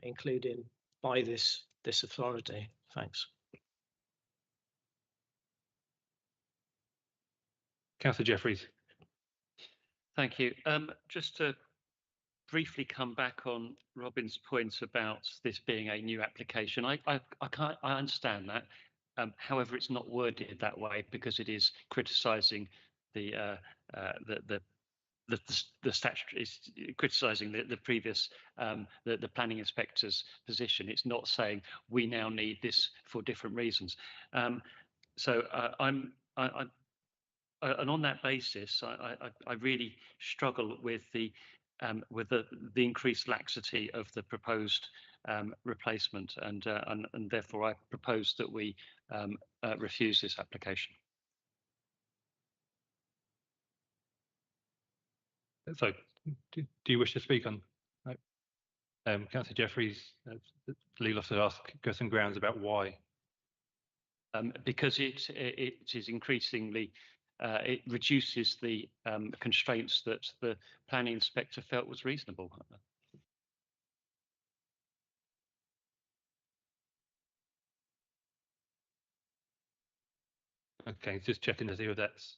including by this authority. Thanks. Councillor Jeffries. Thank you. Just to briefly come back on Robin's point about this being a new application, I understand that. However, it's not worded that way because it is criticising the statutory, is criticising the previous the planning inspector's position. It's not saying we now need this for different reasons. And on that basis, I really struggle with the increased laxity of the proposed replacement, and therefore I propose that we refuse this application. So, do you wish to speak on? No. Councillor Jeffries, legal officer asked, go some grounds about why. Because it is increasingly. It reduces the constraints that the planning inspector felt was reasonable. Okay, just checking to see if that's.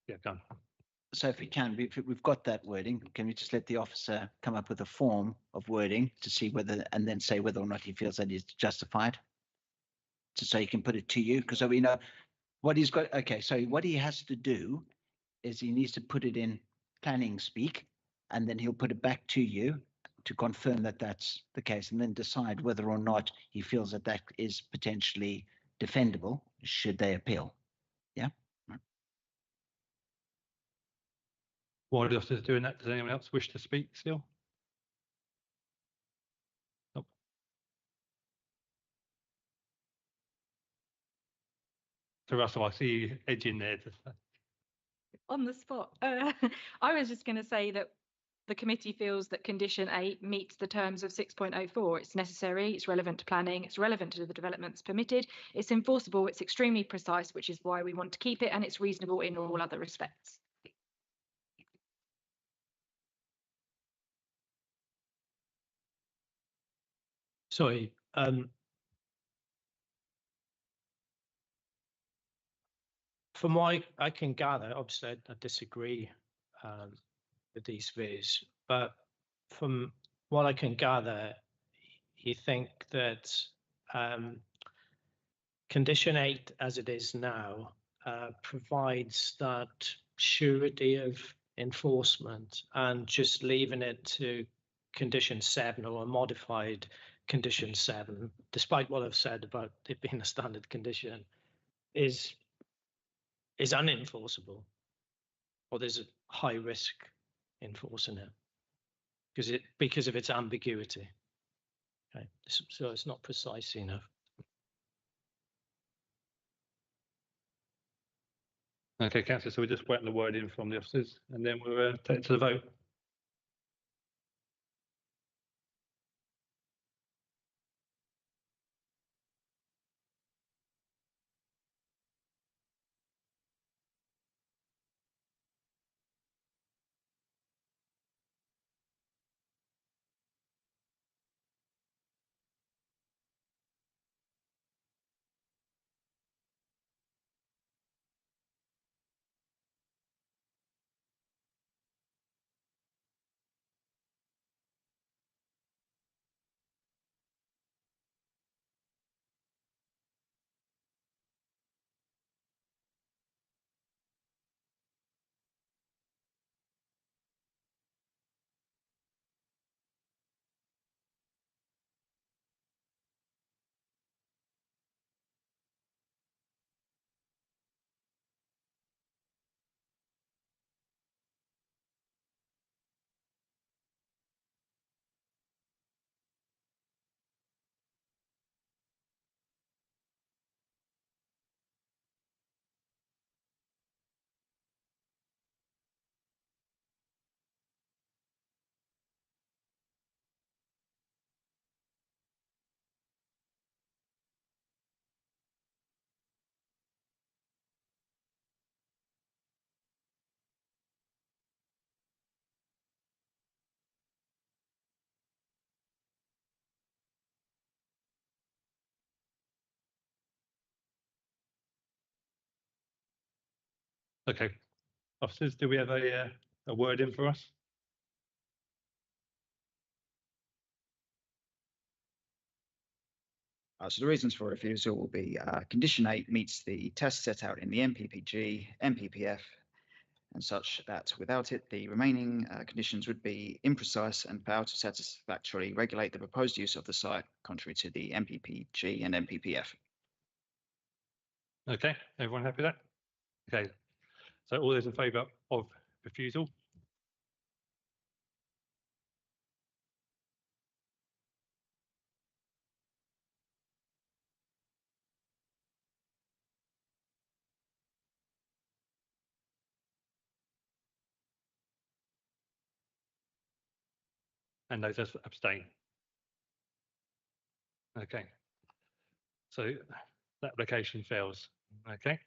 Yeah, done. So if we can, we've got that wording. Can we just let the officer come up with a form of wording to see whether, and then say whether or not he feels that is justified? So he can put it to you, because so we know what he's got. Okay, so what he has to do is he needs to put it in planning speak, and then he'll put it back to you to confirm that that's the case, and then decide whether or not he feels that that is potentially defendable should they appeal. Yeah. While the officer's doing that, does anyone else wish to speak still? Nope. So Russell, I see you edging there. On the spot. I was just going to say that the committee feels that condition 8 meets the terms of 6.04. It's necessary, it's relevant to planning, it's relevant to the developments permitted, it's enforceable, it's extremely precise, which is why we want to keep it, and it's reasonable in all other respects. Sorry. From what I can gather, obviously I disagree with these views, but from what I can gather, you think that condition 8 as it is now provides that surety of enforcement, and just leaving it to condition 7 or a modified condition 7, despite what I've said about it being a standard condition, is unenforceable, or there's a high risk enforcing it because of its ambiguity. Okay, so it's not precise enough. Okay, Councillor, so we're just waiting the word in from the officers, and then we'll take it to the vote. Okay, officers, do we have a word in for us? So the reasons for refusal will be condition 8 meets the test set out in the MPPG, MPPF, and such that without it, the remaining conditions would be imprecise and fail to satisfactorily regulate the proposed use of the site, contrary to the MPPG and MPPF. Okay, everyone happy with that? Okay, so all those in favour of refusal? And those abstain? Okay, so the application fails. Okay.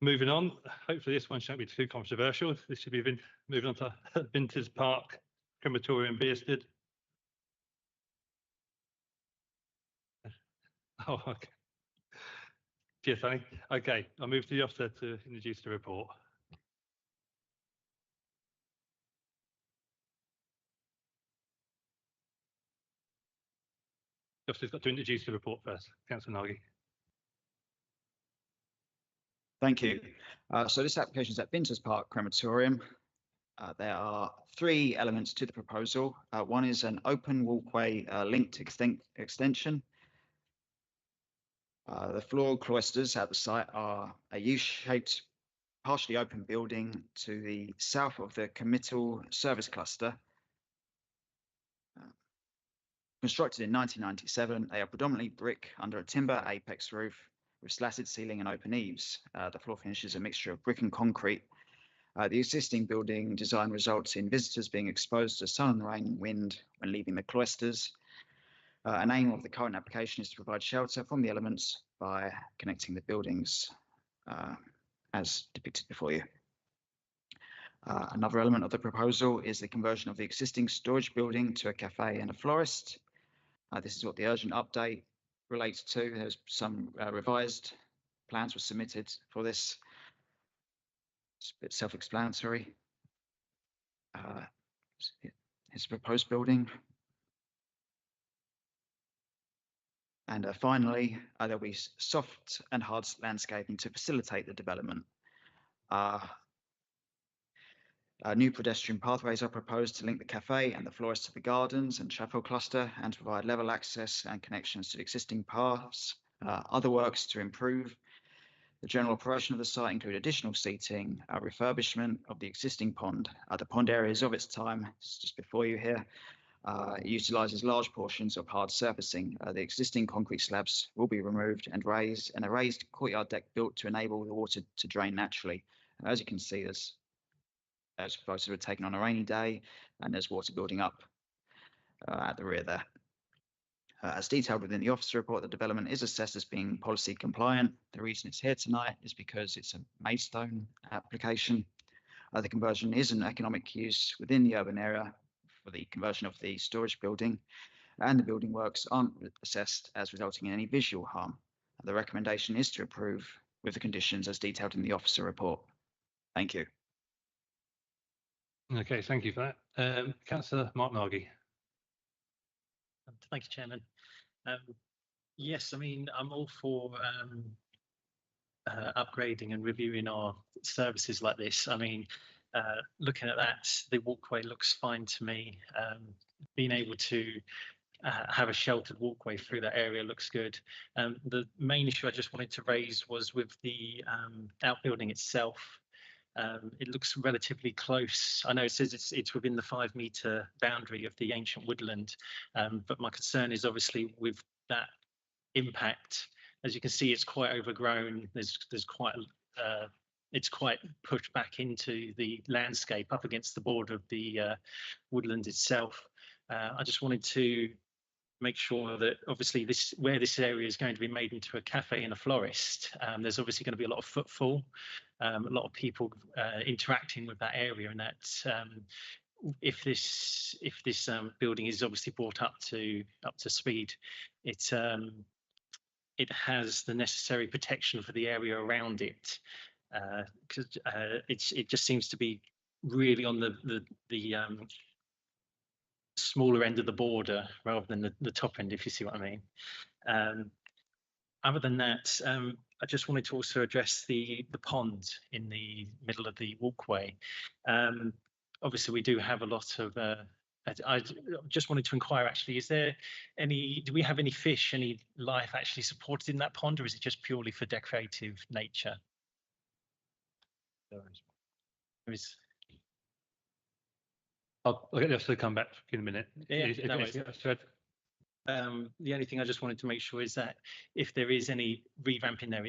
Moving on, hopefully this one shan't be too controversial. This should be moving on to Vinters Park Crematorium, Bearsted. Oh, okay. Cheers, Tony. Okay, I'll move to the officer to introduce the report. The officer's got to introduce the report first. Councillor Nagy. Thank you. So this application is at Vinters Park Crematorium. There are 3 elements to the proposal. One is an open walkway linked extension. The floor cloisters at the site are a U-shaped, partially open building to the south of the committal service cluster. Constructed in 1997, they are predominantly brick under a timber apex roof with slatted ceiling and open eaves. The floor finish is a mixture of brick and concrete. The existing building design results in visitors being exposed to sun, rain, and wind when leaving the cloisters. An aim of the current application is to provide shelter from the elements by connecting the buildings as depicted before you. Another element of the proposal is the conversion of the existing storage building to a cafe and a florist. This is what the urgent update relates to. There's some revised plans were submitted for this. It's a bit self-explanatory. It's a proposed building. And finally, there'll be soft and hard landscaping to facilitate the development. New pedestrian pathways are proposed to link the cafe and the florist to the gardens and chapel cluster and to provide level access and connections to the existing paths. Other works to improve the general operation of the site include additional seating, refurbishment of the existing pond. The pond area is of its time, it's just before you here. It utilises large portions of hard surfacing. The existing concrete slabs will be removed and raised, and a raised courtyard deck built to enable the water to drain naturally. As you can see, there's photos were taken on a rainy day, and there's water building up at the rear there. As detailed within the officer report, the development is assessed as being policy compliant. The reason it's here tonight is because it's a Maidstone application. The conversion is an economic use within the urban area for the conversion of the storage building, and the building works aren't assessed as resulting in any visual harm. The recommendation is to approve with the conditions as detailed in the officer report. Thank you. Okay, thank you for that. Councillor Mark Nargi. Thank you, Chairman. Yes, I mean, I'm all for upgrading and reviewing our services like this. I mean, looking at that, the walkway looks fine to me. Being able to have a sheltered walkway through that area looks good. The main issue I just wanted to raise was with the outbuilding itself. It looks relatively close. I know it says it's within the 5 metre boundary of the ancient woodland, but my concern is obviously with that impact. As you can see, it's quite overgrown. There's quite it's quite pushed back into the landscape up against the border of the woodland itself. I just wanted to make sure that obviously where this area is going to be made into a cafe and a florist, there's obviously going to be a lot of footfall, a lot of people interacting with that area, and that if this building is obviously brought up to speed, it has the necessary protection for the area around it, because it just seems to be really on the smaller end of the border rather than the top end, if you see what I mean. Other than that, I just wanted to also address the pond in the middle of the walkway. Obviously, we do have a lot of. I just wanted to inquire. Actually, do we have any fish, any life actually supported in that pond, or is it just purely for decorative nature? There is. I'll get us to come back in a minute. Yeah, the only thing I just wanted to make sure is that if there is any revamp in there,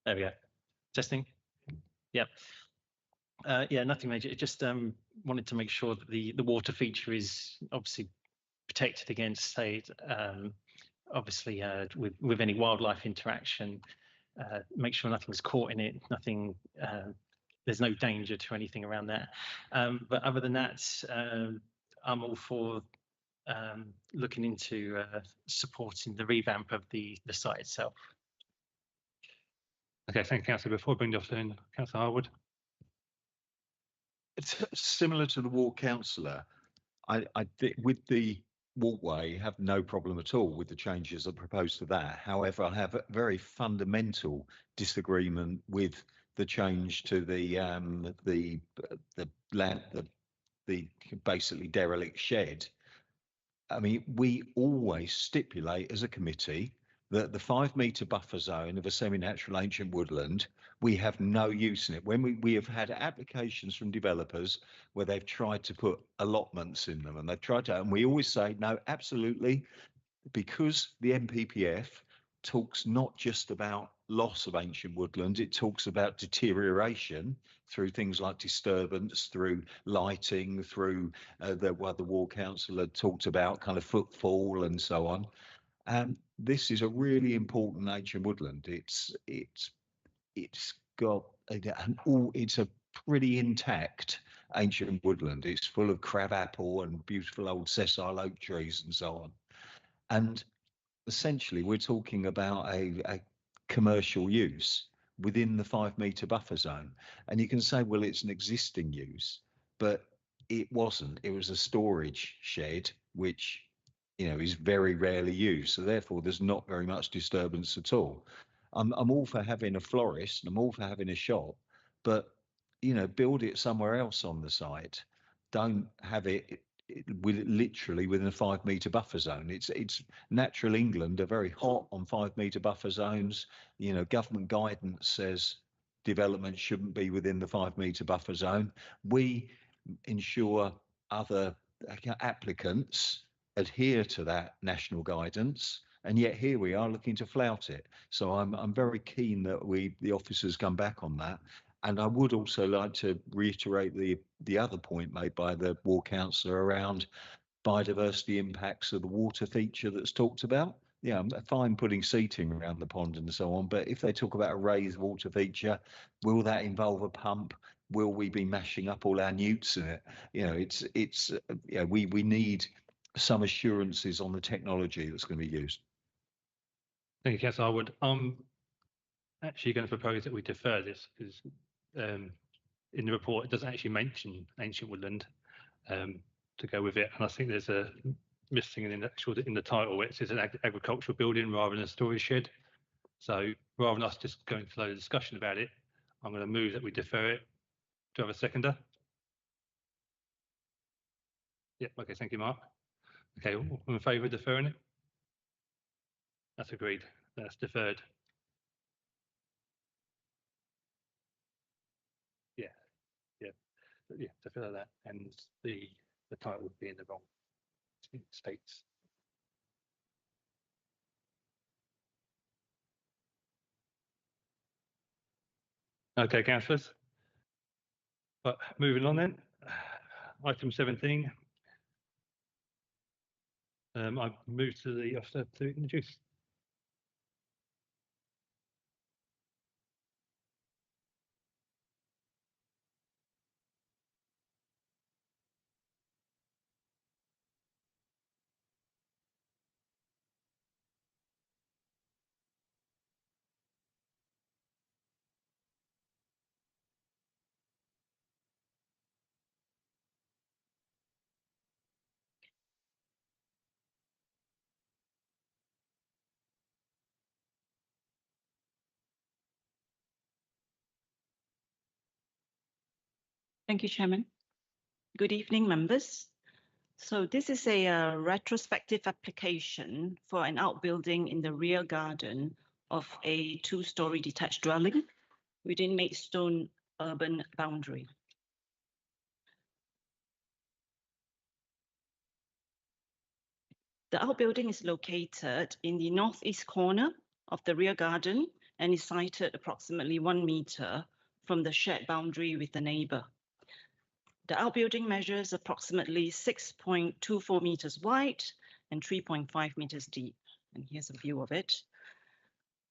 there we go. Testing. Yep. Yeah, nothing major. It just wanted to make sure that the water feature is obviously protected against, say, obviously with any wildlife interaction. Make sure nothing's caught in it. Nothing. There's no danger to anything around that. But other than that, I'm all for looking into supporting the revamp of the site itself. Okay, thank you, Councillor. Before I bring you off in, Councillor Harwood. It's similar to the ward councillor. I think with the walkway, have no problem at all with the changes that are proposed to that. However, I have a very fundamental disagreement with the change to the basically derelict shed. I mean, we always stipulate as a committee that the 5 metre buffer zone of a semi-natural ancient woodland, we have no use in it. When we have had applications from developers where they've tried to put allotments in them, and they've tried to, and we always say, no, absolutely, because the NPPF talks not just about loss of ancient woodland, it talks about deterioration through things like disturbance, through lighting, through what the Ward Council had talked about, kind of footfall and so on. This is a really important ancient woodland. It's got it's a pretty intact ancient woodland. It's full of crabapple and beautiful old sessile oak trees and so on. And essentially, we're talking about a commercial use within the 5 metre buffer zone. And you can say, well, it's an existing use, but it wasn't. It was a storage shed, which, you know, is very rarely used. So therefore, there's not very much disturbance at all. I'm all for having a florist, and I'm all for having a shop, but, you know, build it somewhere else on the site. Don't have it literally within a 5 metre buffer zone. It's natural England are very hot on 5 metre buffer zones. You know, government guidance says development shouldn't be within the 5 metre buffer zone. We ensure other applicants adhere to that national guidance, and yet here we are looking to flout it. So I'm very keen that the officers come back on that. And I would also like to reiterate the other point made by the Ward Councillor around biodiversity impacts of the water feature that's talked about. Yeah, I'm fine putting seating around the pond and so on, but if they talk about a raised water feature, will that involve a pump? Will we be mashing up all our newts in it? You know, yeah, we need some assurances on the technology that's going to be used. Thank you, Councillor Harwood. I'm actually going to propose that we defer this because in the report it doesn't actually mention ancient woodland to go with it, and I think there's a missing in the title where it says an agricultural building rather than a storage shed. So rather than us just going through the discussion about it, I'm going to move that we defer it. Do I have a seconder? Yeah, okay, thank you, Mark. Okay, all in favour of deferring it? That's agreed. That's deferred. Yeah, defer that, and the title would be in the wrong states. Okay, councillors. But moving on then, item 17. I move to the officer to introduce. Thank you, Chairman. Good evening, members. So this is a retrospective application for an outbuilding in the rear garden of a 2-storey detached dwelling within Maidstone urban boundary. The outbuilding is located in the northeast corner of the rear garden and is sited approximately 1 metre from the shared boundary with the neighbour. The outbuilding measures approximately 6.24 meters wide and 3.5 meters deep. And here's a view of it.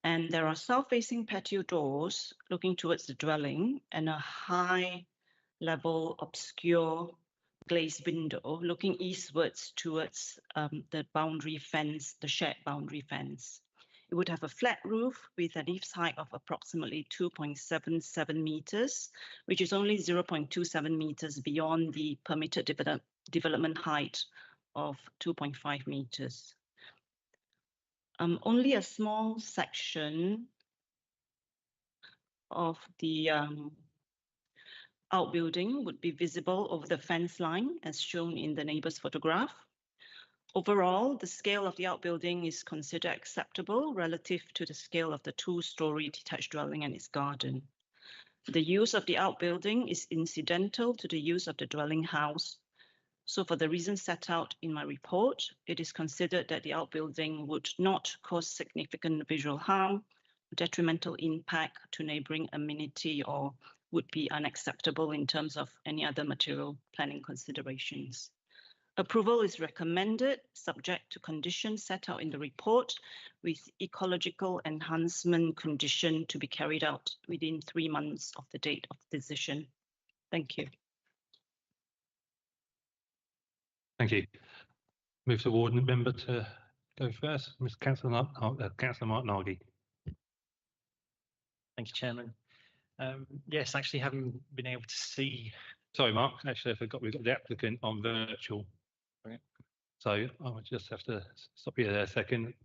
And there are south-facing patio doors looking towards the dwelling and a high-level obscure glazed window looking eastwards towards the boundary fence, the shared boundary fence. It would have a flat roof with an eaves height of approximately 2.77 meters, which is only 0.27 meters beyond the permitted development height of 2.5 meters. Only a small section of the outbuilding would be visible over the fence line as shown in the neighbor's photograph. Overall, the scale of the outbuilding is considered acceptable relative to the scale of the two-story detached dwelling and its garden. The use of the outbuilding is incidental to the use of the dwelling house. So for the reasons set out in my report, it is considered that the outbuilding would not cause significant visual harm, detrimental impact to neighbouring amenity, or would be unacceptable in terms of any other material planning considerations. Approval is recommended subject to conditions set out in the report, with ecological enhancement condition to be carried out within 3 months of the date of the decision. Thank you. Thank you. Move to ward member to go first. Mr. Councillor Mark Nagy. Thank you, Chairman. Yes, actually haven't been able to see. Sorry, Mark, actually I forgot we've got the applicant on virtual. So I would just have to stop you there a second.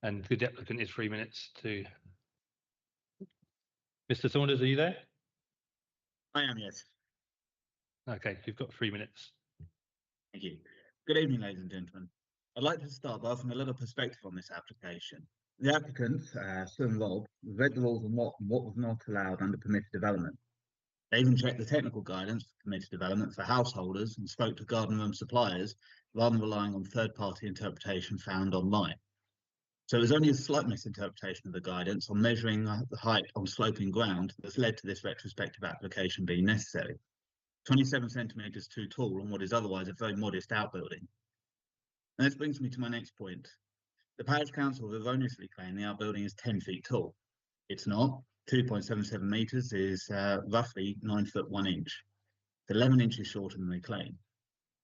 And the applicant is 3 minutes to. Mr. Saunders, are you there? I am, yes. Okay, you've got 3 minutes. Thank you. Good evening, ladies and gentlemen. I'd like to start by offering a little perspective on this application. The applicant, Sun Lob, read the rules on what was not allowed under permitted development. They even checked the technical guidance for permitted development for householders and spoke to garden room suppliers rather than relying on third-party interpretation found online. So it was only a slight misinterpretation of the guidance on measuring the height on sloping ground that's led to this retrospective application being necessary. 27 centimetres too tall on what is otherwise a very modest outbuilding. And this brings me to my next point. The Parish Council have erroneously claimed the outbuilding is 10 feet tall. It's not. 2.77 metres is roughly 9 foot 1 inch. It's 11 inches shorter than they claim.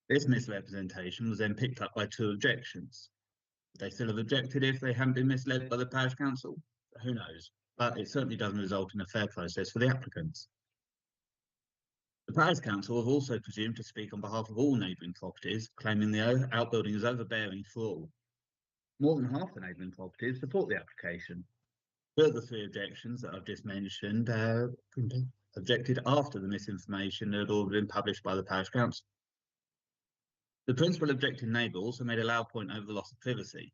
This misrepresentation was then picked up by 2 objections. Would they still have objected if they hadn't been misled by the Parish Council? Who knows? But it certainly doesn't result in a fair process for the applicants. The Parish Council have also presumed to speak on behalf of all neighbouring properties, claiming the outbuilding is overbearing for all. More than half the neighbouring properties support the application. Further 3 objections that I've just mentioned objected after the misinformation had already been published by the Parish Council. The principal objecting neighbour also made a loud point over the loss of privacy.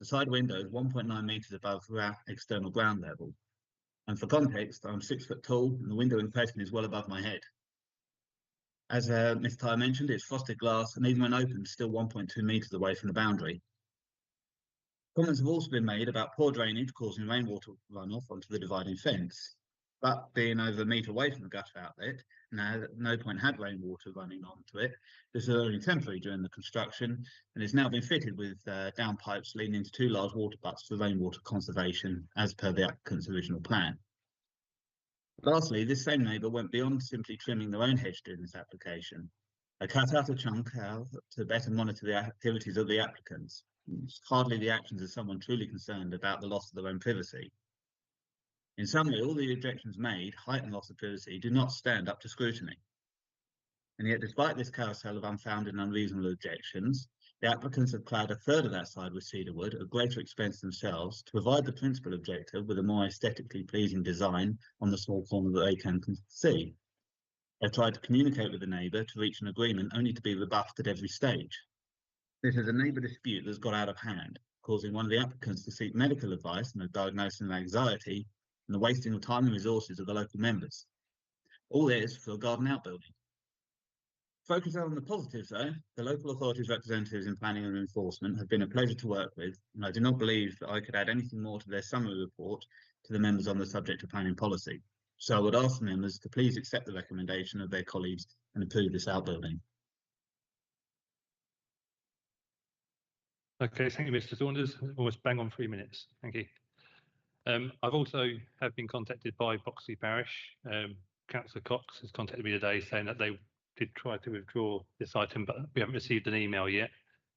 The side window is 1.9 metres above external ground level. And for context, I'm 6 foot tall and the window in question is well above my head. As Ms. Tyre mentioned, it's frosted glass and even when open, still 1.2 metres away from the boundary. Comments have also been made about poor drainage causing rainwater runoff onto the dividing fence. But being over a metre away from the gutter outlet, now at no point had rainwater running onto it. This was only temporary during the construction and it's now been fitted with down pipes leading into 2 large water butts for rainwater conservation as per the applicant's original plan. Lastly, this same neighbour went beyond simply trimming their own hedge during this application. They cut out a chunk out to better monitor the activities of the applicants. It's hardly the actions of someone truly concerned about the loss of their own privacy. In summary, all the objections made, height and loss of privacy, do not stand up to scrutiny. And yet, despite this carousel of unfounded and unreasonable objections, the applicants have clad a third of that side with cedar wood at greater expense themselves to provide the principal objector with a more aesthetically pleasing design on the small corner that they can see. They've tried to communicate with the neighbour to reach an agreement only to be rebuffed at every stage. This is a neighbour dispute that's got out of hand, causing one of the applicants to seek medical advice on a diagnosis of anxiety and the wasting of time and resources of the local members. All this for a garden outbuilding. Focusing on the positives though, the local authorities representatives in planning and enforcement have been a pleasure to work with, and I do not believe that I could add anything more to their summary report to the members on the subject of planning policy. So I would ask the members to please accept the recommendation of their colleagues and approve this outbuilding. Okay, thank you, Mr. Saunders. Almost bang on 3 minutes. Thank you. I've also have been contacted by Boxley Parish. Councillor Cox has contacted me today saying that they did try to withdraw this item, but we haven't received an email yet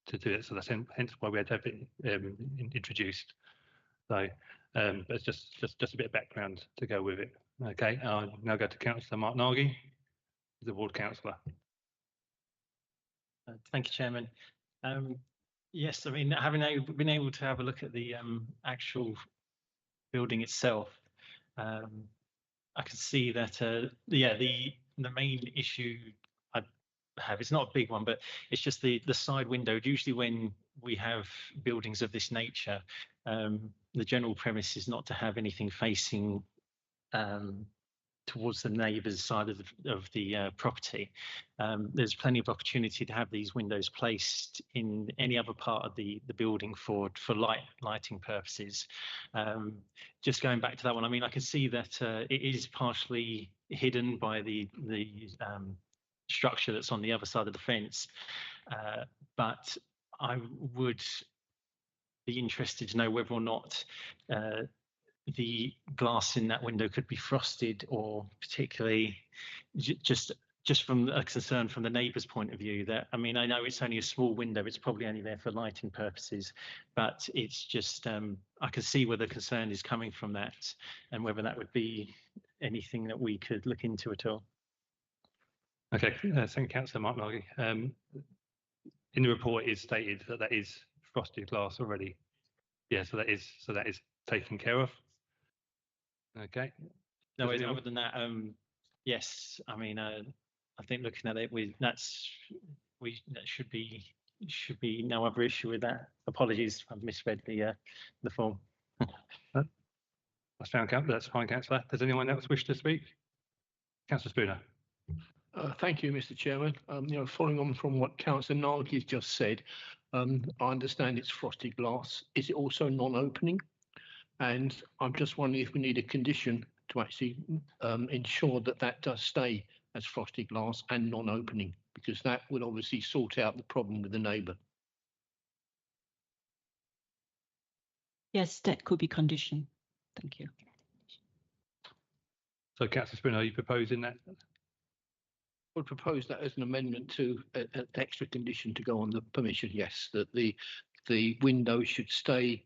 to do it. So that's hence why we had to have it introduced. So, but it's just a bit of background to go with it. Okay, I'll now go to Councillor Mark Nagy, the ward councillor. Thank you, Chairman. Yes, I mean, having been able to have a look at the actual building itself, I can see that yeah, the main issue have. It's not a big one, but it's just the side window. Usually when we have buildings of this nature, the general premise is not to have anything facing towards the neighbour's side of the property. There's plenty of opportunity to have these windows placed in any other part of the building for lighting purposes. Just going back to that one, I mean, I can see that it is partially hidden by the structure that's on the other side of the fence, but I would be interested to know whether or not the glass in that window could be frosted, or particularly just from a concern from the neighbour's point of view. That, I mean, I know it's only a small window, it's probably only there for lighting purposes, but it's just I can see where the concern is coming from that, and whether that would be anything that we could look into at all. Okay, thank you, Councillor Mark-Nagy. In the report, it is stated that that is frosted glass already. Yeah, so that is taken care of. Okay. No, Does anyone- other than that, yes, I mean, I think looking at it, that should be no other issue with that. Apologies, I've misread the form. That's fine, Councillor. Does anyone else wish to speak? Councillor Spooner. Thank you, Mr. Chairman. Following on from what Councillor Nagy has just said, I understand it's frosted glass. Is it also non-opening? And I'm just wondering if we need a condition to actually ensure that that does stay as frosted glass and non-opening, because that would obviously sort out the problem with the neighbour. Yes, that could be conditioned. Thank you. So, Councillor Spooner, are you proposing that? I would propose that as an amendment to an extra condition to go on the permission. Yes, that the window should stay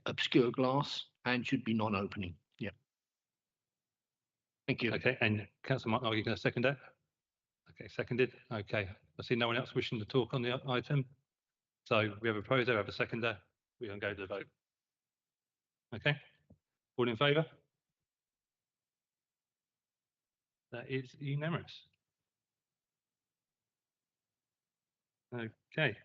obscure glass and should be non-opening. Yeah. Thank you. Okay, and Councillor Mark-Nagy, you going to second that? Okay, seconded. Okay, I see no one else wishing to talk on the item. So we have a proposer, we have a seconder. We're going to go to the vote. Okay, all in favour? That is unanimous. Okay.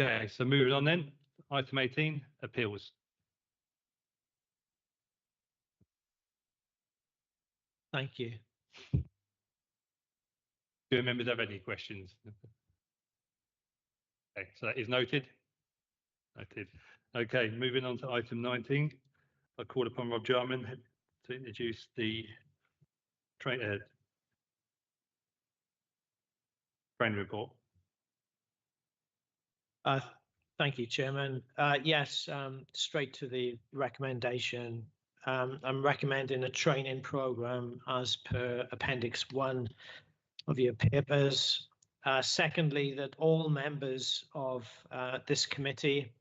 Okay, so moving on then, item 18, appeals. Thank you. Do members have any questions? Okay, so that is noted. Noted. Okay, moving on to item 19. I call upon Rob Jarman to introduce the training report. Thank you, Chairman. Yes, straight to the recommendation. I'm recommending a training programme as per Appendix 1 of your papers. Secondly, that all members of this committee,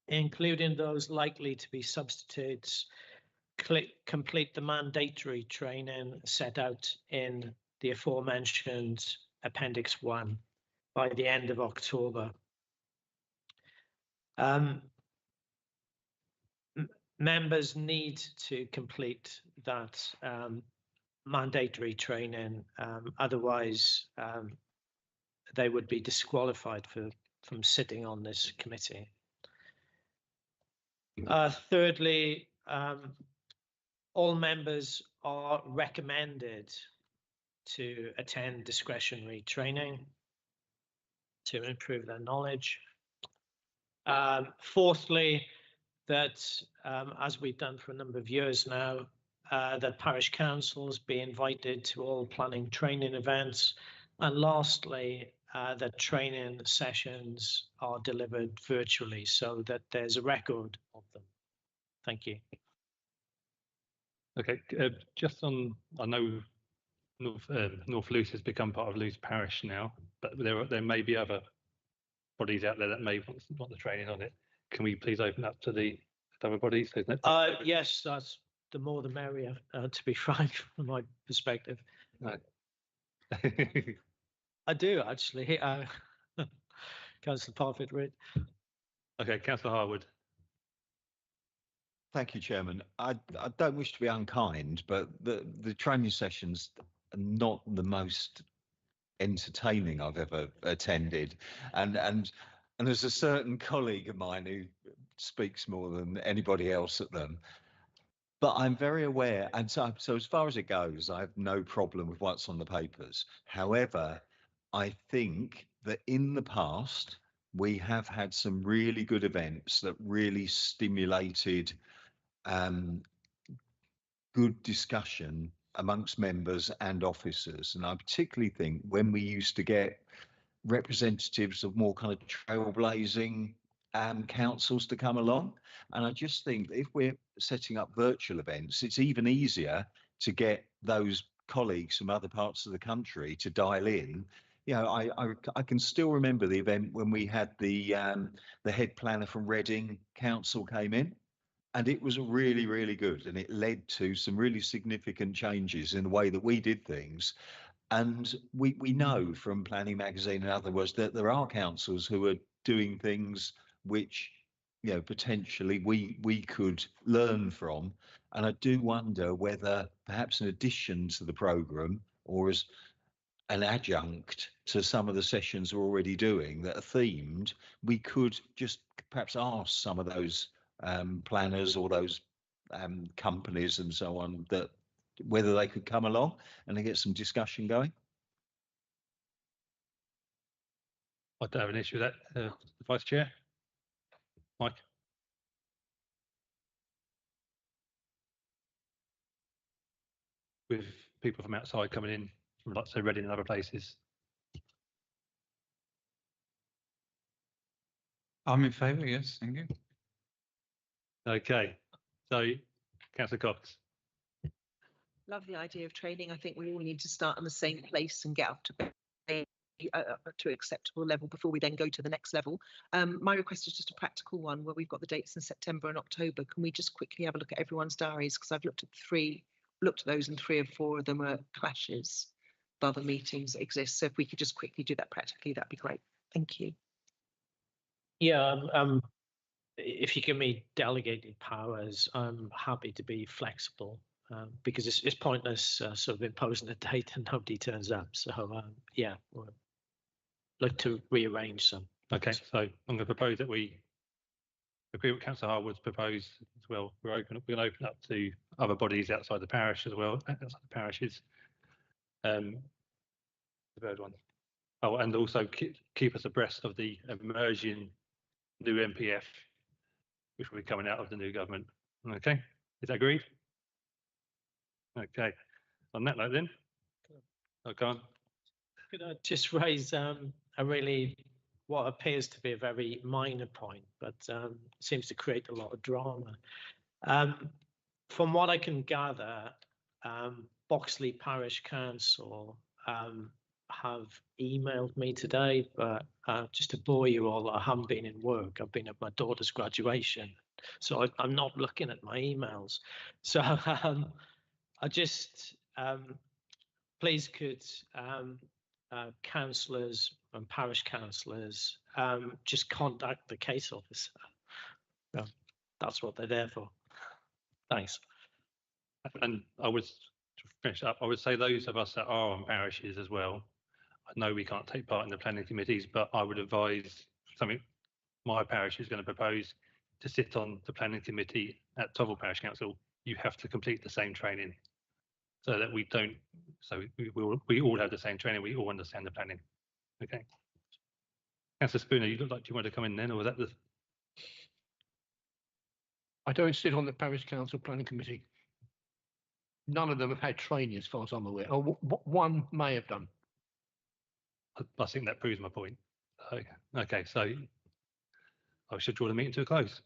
including those likely to be substitutes, complete the mandatory training set out in the aforementioned Appendix 1 by the end of October. Members need to complete that mandatory training, otherwise they would be disqualified from sitting on this committee. Thirdly, all members are recommended to attend discretionary training to improve their knowledge. Fourthly, that as we've done for a number of years now, that parish councils be invited to all planning training events. And lastly, that training sessions are delivered virtually so that there's a record of them. Thank you. Okay, just on, I know North Luce has become part of Luce Parish now, but there may be other bodies out there that may want the training on it. Can we please open up to the other bodies? Yes, that's the more the merrier, to be frank, from my perspective. Right. I do actually. Councillor Parfitt-Reid. Okay, Councillor Harwood. Thank you, Chairman. I don't wish to be unkind, but the training sessions are not the most entertaining I've ever attended, and there's a certain colleague of mine who speaks more than anybody else at them. But I'm very aware, and so as far as it goes, I have no problem with what's on the papers. However, I think that in the past we have had some really good events that really stimulated good discussion amongst members and officers. And I particularly think when we used to get representatives of more kind of trailblazing councils to come along. And I just think that if we're setting up virtual events, it's even easier to get those colleagues from other parts of the country to dial in. You know, I can still remember the event when we had the head planner from Reading Council came in, and it was really, really good, and it led to some really significant changes in the way that we did things. And we know from Planning Magazine and others that there are councils who are doing things which, you know, potentially we could learn from. And I do wonder whether perhaps in addition to the programme or as an adjunct to some of the sessions we're already doing that are themed, we could just perhaps ask some of those planners or those companies and so on that whether they could come along and they get some discussion going. I don't have an issue with that, the Vice Chair. Mike. With people from outside coming in from, like, say, Reading and other places. I'm in favour, yes, thank you. Okay, so Councillor Cox. Love the idea of training. I think we all need to start in the same place and get up to an acceptable level before we then go to the next level. My request is just a practical one where we've got the dates in September and October. Can we just quickly have a look at everyone's diaries? Because I've looked at those and 3 or 4 of them are clashes of other meetings that exist. So if we could just quickly do that practically, that'd be great. Thank you. Yeah, if you give me delegated powers, I'm happy to be flexible because it's pointless sort of imposing a date and nobody turns up. So yeah, we'll look to rearrange some. Okay, so I'm going to propose that we agree with Councillor Harwood's proposed as well. We're going to open up to other bodies outside the parish as well, outside the parishes. The third one. Oh, and also keep us abreast of the emerging new MPF, which will be coming out of the new government. Okay, is that agreed? Okay, on that note then. Okay. Could I just raise what appears to be a very minor point, but seems to create a lot of drama. From what I can gather, Boxley Parish Council have emailed me today, but just to bore you all, I haven't been in work. I've been at my daughter's graduation, so I'm not looking at my emails. So I just please could councillors and parish councillors just contact the case officer. That's what they're there for. Thanks. And I would, to finish up, I would say those of us that are on parishes as well, I know we can't take part in the planning committees, but I would advise something my parish is going to propose to sit on the planning committee at Tovel Parish Council. You have to complete the same training so that we don't, so we all have the same training, we all understand the planning. Okay. Councillor Spooner, you look like you want to come in then, or was that the? I don't sit on the parish council planning committee. None of them have had training as far as I'm aware. Oh, one may have done. I think that proves my point. Okay, so I should draw the meeting to a close.